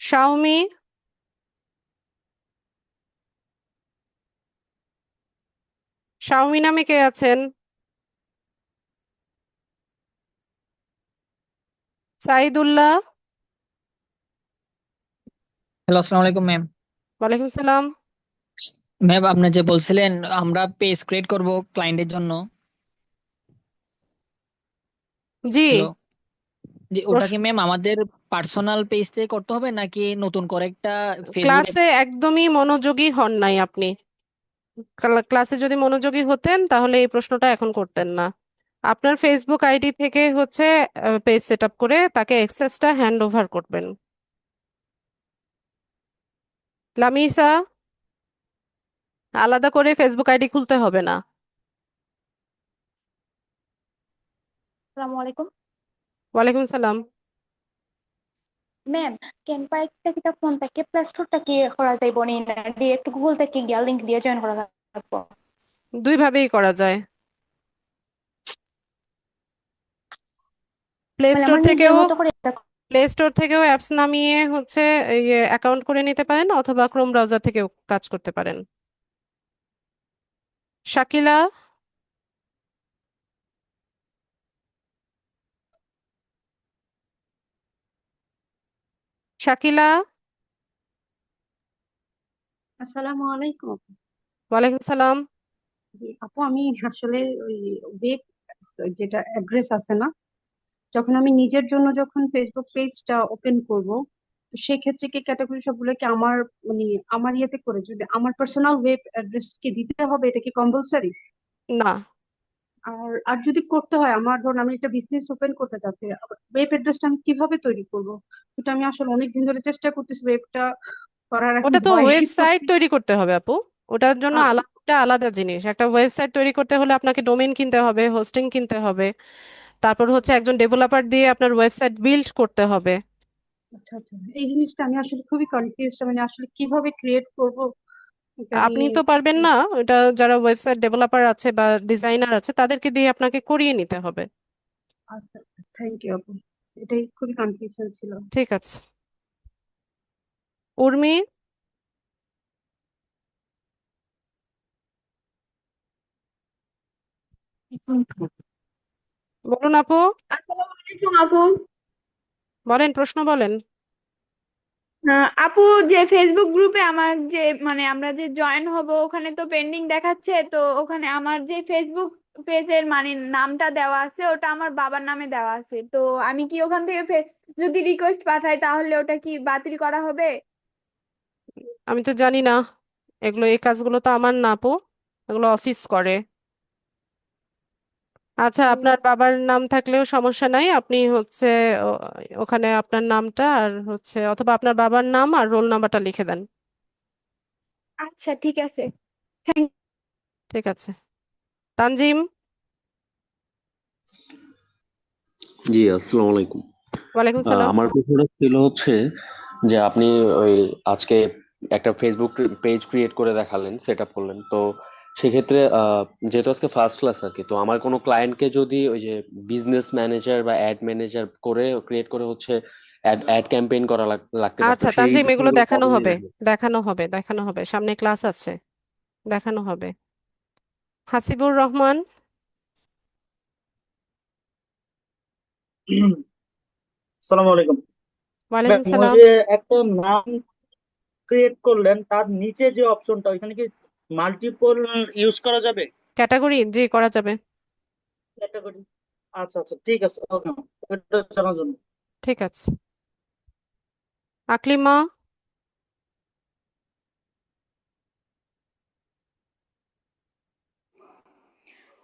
শাওমি। শাওমি নামে কে আছেন? সাইদুল্লাহ।
হ্যালো, আসসালামু আলাইকুম ম্যাম।
ওয়ালাইকুম সালাম।
ম্যাম, আপনি যে বলছিলেন আমরা পেজ ক্রিয়েট করব ক্লায়েন্টের জন্য।
জি।
হ্যালো, জি, ওটা কি ম্যাম আমাদের পার্সোনাল পেজ থেকে করতে হবে নাকি নতুন করে একটা ফেসবুকে?
ক্লাসে একদমই মনোযোগী হন নাই আপনি। ক্লাসে যদি মনোযোগী হতেন তাহলে এই প্রশ্নটা এখন করতেন না। আপনার ফেসবুক আইডি থেকে হচ্ছে পেজ সেট আপ করে তাকে অ্যাক্সেসটা হ্যান্ড ওভার করবেন। লামিসা, আলাদা করে ফেসবুক আইডি খুলতে হবে না।
আসসালামু আলাইকুম
ওয়ালাইকুম সালাম।
ম্যাম। ক্যানভা একটা কিতা ফোন থেকে প্লে স্টোরটা কি করা যাইব নি, না ডিরেক্ট গুগল থেকে গিয়া লিংক দিয়ে জয়েন করা লাগবে?
দুই ভাবেই করা যায়। প্লে
মানে
স্টোর
আমার নিজের
থেকেও
মতো করে
অ্যাপস নামিয়ে হচ্ছে অ্যাকাউন্ট করে নিতে পারেন, অথবা ক্রোম ব্রাউজার থেকেও কাজ করতে পারেন। শাকিলা। শাকিলা।
আসসালামু আলাইকুম।
ওয়ালাইকুম সালাম।
আপু আমি আসলে ওই ওয়েব যেটা অ্যাড্রেস আছে না, যখন আমি নিজের জন্য যখন ফেসবুক পেজটা ওপেন করব, তো সেক্ষেত্রে কি ক্যাটাগরি সবগুলো কি আমার মানে আমার ইয়েতে করে যদি আমার পার্সোনাল ওয়েব অ্যাড্রেস কি দিতে হবে, এটা কি কম্পালসারি?
না,
আর আর যদি করতে হয়, আমার ধরুন আমি একটা বিজনেস ওপেন করতে চাচ্ছি, ওয়েব অ্যাড্রেসটা আমি কিভাবে তৈরি করব? এটা আমি আসলে অনেকদিন ধরে চেষ্টা করতেছি ওয়েবটা করার, এখন
ওটা তো
ভয়
ওয়েবসাইট
করতেছি।
তৈরি করতে হবে আপু। ওটার জন্য আলাদা আলাদা জিনিস। একটা ওয়েবসাইট তৈরি করতে হলে আপনাকে ডোমেইন কিনতে হবে, হোস্টিং কিনতে হবে, তারপর হচ্ছে একজন ডেভেলপার দিয়ে আপনার ওয়েবসাইট বিল্ড করতে হবে।
আচ্ছা আচ্ছা, এই জিনিসটা আমি আসলে খুবই কনফিউজড, মানে আসলে কিভাবে ক্রিয়েট করব এটা আমি।
আপনি তো পারবেন না, এটা যারা ওয়েবসাইট ডেভেলপার আছে বা ডিজাইনার আছে তাদেরকে দিয়ে আপনাকে করিয়ে নিতে হবে।
আচ্ছা, থ্যাংক ইউ আপু, এটাই খুবই কনফিউশন ছিল।
ঠিক আছে। উর্মি, বলুন আপু।
আসসালামু আলাইকুম আপু।
বলেন, প্রশ্ন বলেন।
আপু, যে ফেসবুক গ্রুপে আমার যে মানে আমরা যে জয়েন হব, ওখানে তো পেন্ডিং দেখাচ্ছে, তো ওখানে আমার যে ফেসবুক পেজের মানে নামটা দেওয়া আছে ওটা আমার বাবার নামে দেওয়া আছে, তো আমি কি ওখান থেকে যদি রিকোয়েস্ট পাঠাই তাহলে ওটা কি বাতিল করা হবে?
আমি তো জানি না, এগুলো এই কাজগুলো তো আমার না আপু, এগুলো অফিস করে। আচ্ছা, আপনার বাবার নাম থাকলেও সমস্যা নাই, আপনি হচ্ছে ওখানে আপনার নামটা আর হচ্ছে অথবা আপনার বাবার নাম আর রোল নাম্বারটা লিখে দেন।
আচ্ছা ঠিক আছে।
ঠিক আছে। তানজিম।
জি, আসসালামু আলাইকুম।
ওয়ালাইকুম সালাম।
আমার প্রশ্নটা ছিল হচ্ছে যে আপনি ওই আজকে একটা ফেসবুক পেজ ক্রিয়েট করে দেখালেন, সেট আপ করলেন, তো সেক্ষেত্রে যেহেতু আজকে ফার্স্ট ক্লাস আর কি, তো আমার কোনো ক্লায়েন্টকে যদি ওই যে বিজনেস ম্যানেজার বা অ্যাড ম্যানেজার করে ক্রিয়েট করে হচ্ছে অ্যাড ক্যাম্পেইন করা লাগতে পারতো,
আচ্ছা
সেই
তানজিম, এগুলো
বিষয়গুলো
দেখানো
কবে
হবে,
নিয়ে
দেখানো হবে, সামনে ক্লাস আছে, দেখানো হবে। হাসিবুর রহমান।
আসসালামু আলাইকুম।
ওয়ালাইকুম
ম্যাম, ওই
সালাম।
যে একটা নাম ক্রিয়েট করলেন, তার নিচে যে অপশনটা, ওইখানে কি মাল্টিপল ইউজ করা যাবে?
ক্যাটাগরি জি করা যাবে।
ক্যাটাগরি, আচ্ছা আচ্ছা, ঠিক আছে, ওকে, এটা জানার জন্য।
ঠিক আছে। আকলিমা।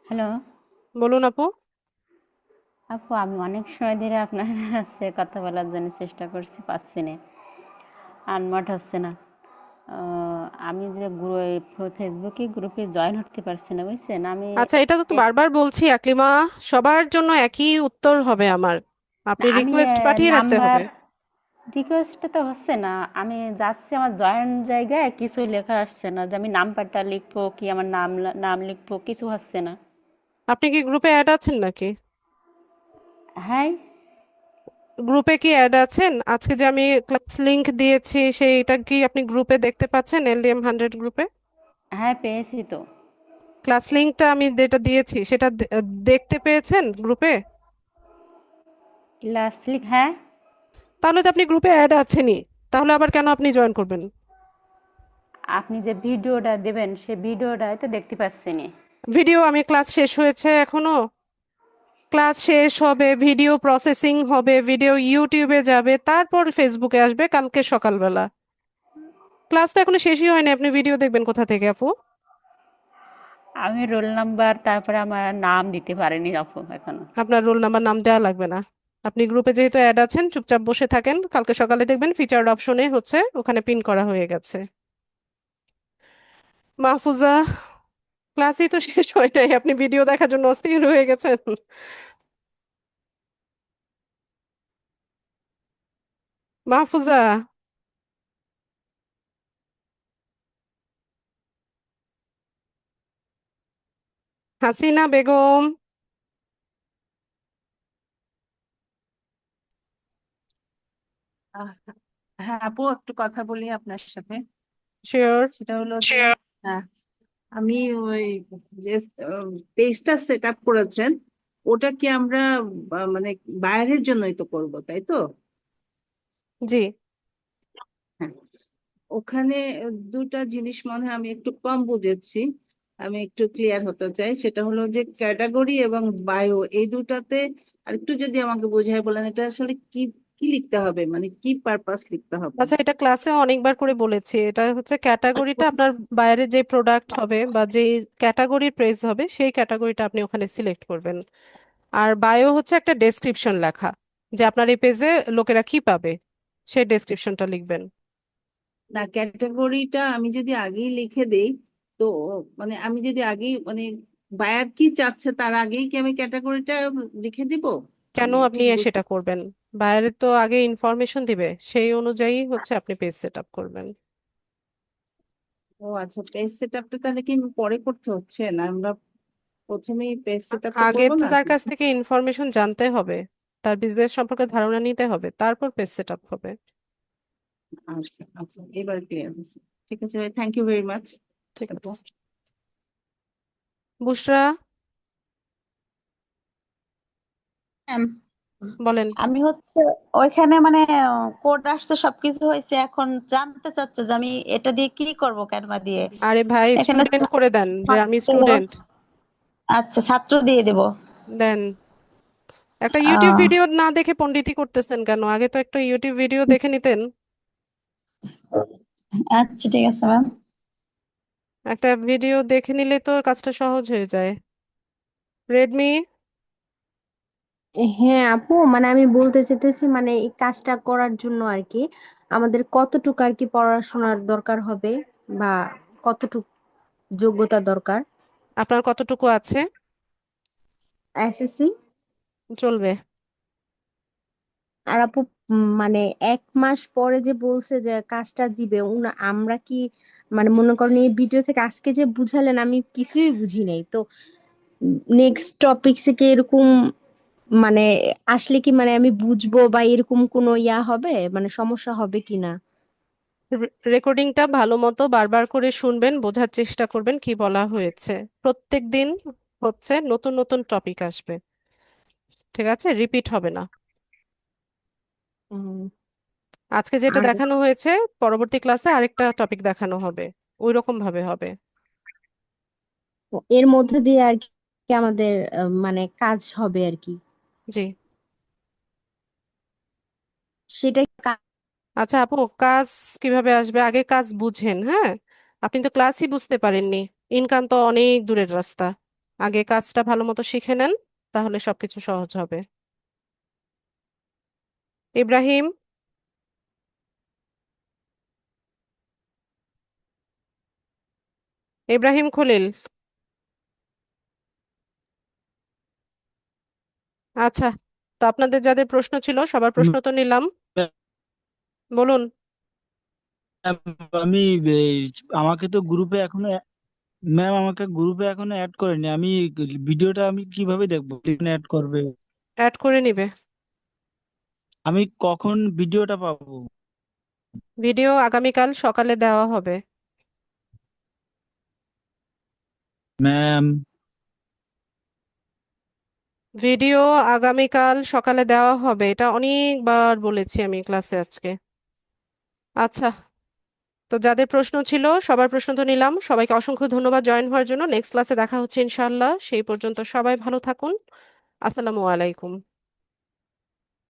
হ্যালো
বলুন আপু।
আপু, আমি অনেক সময় ধরে আপনার কাছে কথা বলার জন্য চেষ্টা করছি, পাচ্ছি না, আনমট হচ্ছে না। আমি যে ফেসবুকে গ্রুপে জয়েন হতে পারছি না, বুঝছেন? আমি
আচ্ছা, এটা তো বারবার বলছি আকলিমা, সবার জন্য একই উত্তর হবে আমার, আপনি
আমি
রিকোয়েস্ট পাঠিয়ে রাখতে
নাম্বার
হবে।
রিকোয়েস্ট তো হচ্ছে না, আমি যাচ্ছি আমার জয়েন জায়গায় কিছুই লেখা আসছে না, যে আমি নাম্বারটা লিখবো কি আমার নাম লিখবো, কিছু হচ্ছে না।
আপনি কি গ্রুপে অ্যাড আছেন নাকি?
হ্যাঁ,
গ্রুপে কি অ্যাড আছেন? আজকে যে আমি ক্লাস লিংক দিয়েছি সেইটা কি আপনি গ্রুপে দেখতে পাচ্ছেন, LDM 100 গ্রুপে?
হ্যাঁ পেয়েছি তো।
ক্লাস লিংকটা আমি যেটা দিয়েছি সেটা দেখতে পেয়েছেন গ্রুপে?
ক্লাস লিখ, হ্যাঁ।
তাহলে তো আপনি গ্রুপে অ্যাড আছেনই, তাহলে আবার কেন আপনি জয়েন করবেন?
আপনি যে ভিডিওটা দেবেন সেই ভিডিওটাই তো দেখতে পাচ্ছি না।
ভিডিও, আমি ক্লাস শেষ হয়েছে এখনো? ক্লাস শেষ হবে, ভিডিও প্রসেসিং হবে, ভিডিও ইউটিউবে যাবে, তারপর ফেসবুকে আসবে কালকে সকালবেলা। ক্লাস তো এখনো শেষই হয়নি, আপনি ভিডিও দেখবেন কোথা থেকে আপু?
আমি রোল নাম্বার তারপরে আমার নাম দিতে পারিনি আপু এখনো।
আপনার রোল নাম্বার নাম দেওয়া লাগবে না, আপনি গ্রুপে যেহেতু অ্যাড আছেন চুপচাপ বসে থাকেন, কালকে সকালে দেখবেন ফিচার্ড অপশনে হচ্ছে ওখানে পিন করা হয়ে গেছে। মাহফুজা, ক্লাসই তো শেষ হয় নাই, আপনি ভিডিও দেখার জন্য অস্থির হয়ে গেছেন। মাহফুজা। হাসিনা বেগম।
আহ, হ্যাঁ আপু, একটু কথা বলি আপনার সাথে।
শিওর।
সেটা হলো যে হ্যাঁ, আমি ওই যে পেজটা সেট আপ করেছেন, ওটা কি আমরা মানে বাইরের জন্যই তো করব, তাই তো?
জি।
হ্যাঁ, ওখানে দুটা জিনিস মনে হয় আমি একটু কম বুঝেছি। আমি একটু ক্লিয়ার হতে চাই, সেটা হলো যে ক্যাটাগরি এবং বায়ো এই দুটাতে আরেকটু যদি আমাকে বোঝায় বলেন, এটা আসলে কি কি লিখতে হবে, মানে কি পারপাস লিখতে হবে?
আচ্ছা, এটা ক্লাসে অনেকবার করে বলেছি। এটা হচ্ছে ক্যাটাগরিটা আপনার বাইরে যে প্রোডাক্ট হবে বা যে ক্যাটাগরির প্রেস হবে সেই ক্যাটাগরিটা আপনি ওখানে সিলেক্ট করবেন। আর বায়ো হচ্ছে একটা ডেসক্রিপশন লেখা, যে আপনার এই পেজে লোকেরা কি পাবে সেই ডেসক্রিপশনটা লিখবেন।
না, ক্যাটাগরিটা আমি যদি আগেই লিখে দেই, তো মানে আমি যদি আগেই মানে বায়ার কি চাচ্ছে তার আগেই কি আমি ক্যাটাগরিটা লিখে দিব?
কেন
আমি
আপনি
ঠিক বুঝতে
সেটা করবেন? বাইরে তো আগে ইনফরমেশন দিবে, সেই অনুযায়ী হচ্ছে আপনি পেজ সেট আপ করবেন।
ও আচ্ছা, পেজ সেটআপটা তাহলে কি পরে করতে হচ্ছে না? আমরা প্রথমেই পেজ সেটআপটা
আগে
করব
তো
না?
তার কাছ থেকে ইনফরমেশন জানতে হবে, তার বিজনেস সম্পর্কে ধারণা নিতে হবে, তারপর পেজ সেট আপ হবে।
আচ্ছা আচ্ছা, এবার ক্লিয়ার হচ্ছে। ঠিক আছে ভাই, থ্যাংক ইউ ভেরি মাচ।
ঠিক আছে। বুশরা বলেন।
আমি হচ্ছে ওইখানে মানে কোড আসছে, সবকিছু হয়েছে, এখন জানতে চাচ্ছে যে আমি এটা দিয়ে কি করব, ক্যানভা দিয়ে।
আরে ভাই,
এখানে
স্টুডেন্ট করে দেন যে আমি
ছাত্র,
স্টুডেন্ট
আচ্ছা ছাত্র দিয়ে দেব।
দেন। একটা ইউটিউব
আহ,
ভিডিও না দেখে পণ্ডিতি করতেছেন কেন? আগে তো একটা ইউটিউব ভিডিও দেখে নিতেন।
আচ্ছা ঠিক আছে ম্যাম।
একটা ভিডিও দেখে নিলে তো কাজটা সহজ হয়ে যায়। রেডমি
হ্যাঁ আপু, মানে আমি বলতে চাইতেছি মানে এই কাজটা করার জন্য আর কি আমাদের কতটুকু আর কি পড়াশোনার দরকার হবে, বা কতটুকু যোগ্যতা দরকার?
আপনার কতটুকু আছে?
এসএসসি।
চলবে।
আর আপু মানে 1 মাস পরে যে বলছে যে কাজটা দিবে আমরা কি মানে মনে করেন এই ভিডিও থেকে আজকে যে বুঝালেন আমি কিছুই বুঝি নাই তো, নেক্সট টপিকসে কি এরকম মানে আসলে কি মানে আমি বুঝবো বা এরকম কোনো ইয়া হবে, মানে সমস্যা হবে কিনা?
রেকর্ডিংটা ভালো মতো বারবার করে শুনবেন, বোঝার চেষ্টা করবেন কি বলা হয়েছে। প্রত্যেক দিন হচ্ছে নতুন নতুন টপিক আসবে, ঠিক আছে? রিপিট হবে না।
উম,
আজকে যেটা
আর
দেখানো হয়েছে পরবর্তী ক্লাসে আরেকটা টপিক দেখানো হবে, ওই রকম ভাবে হবে।
এর মধ্যে দিয়ে আর কি আমাদের মানে কাজ হবে আর কি,
জি।
সেটা
আচ্ছা আপু, কাজ কিভাবে আসবে? আগে কাজ বুঝেন, হ্যাঁ? আপনি তো ক্লাসই বুঝতে পারেননি, ইনকাম তো অনেক দূরের রাস্তা। আগে কাজটা ভালো মতো শিখে নেন, তাহলে সবকিছু সহজ হবে। ইব্রাহিম ইব্রাহিম খলিল। আচ্ছা, তো আপনাদের যাদের প্রশ্ন ছিল সবার প্রশ্ন তো নিলাম, বলুন।
আমি এই, আমাকে তো গ্রুপে এখনো ম্যাম আমাকে গ্রুপে এখনো অ্যাড করেনি। আমি ভিডিওটা আমি কিভাবে দেখবো অ্যাড করবে?
অ্যাড করে নিবে।
আমি কখন ভিডিওটা পাবো?
ভিডিও আগামীকাল সকালে দেওয়া হবে।
ম্যাম
ভিডিও আগামীকাল সকালে দেওয়া হবে, এটা অনেকবার বলেছি আমি ক্লাসে আজকে। আচ্ছা, তো যাদের প্রশ্ন ছিল সবার প্রশ্ন তো নিলাম। সবাইকে অসংখ্য ধন্যবাদ জয়েন হওয়ার জন্য। নেক্সট ক্লাসে দেখা হচ্ছে ইনশাআল্লাহ। সেই পর্যন্ত সবাই ভালো থাকুন। আসসালামু আলাইকুম।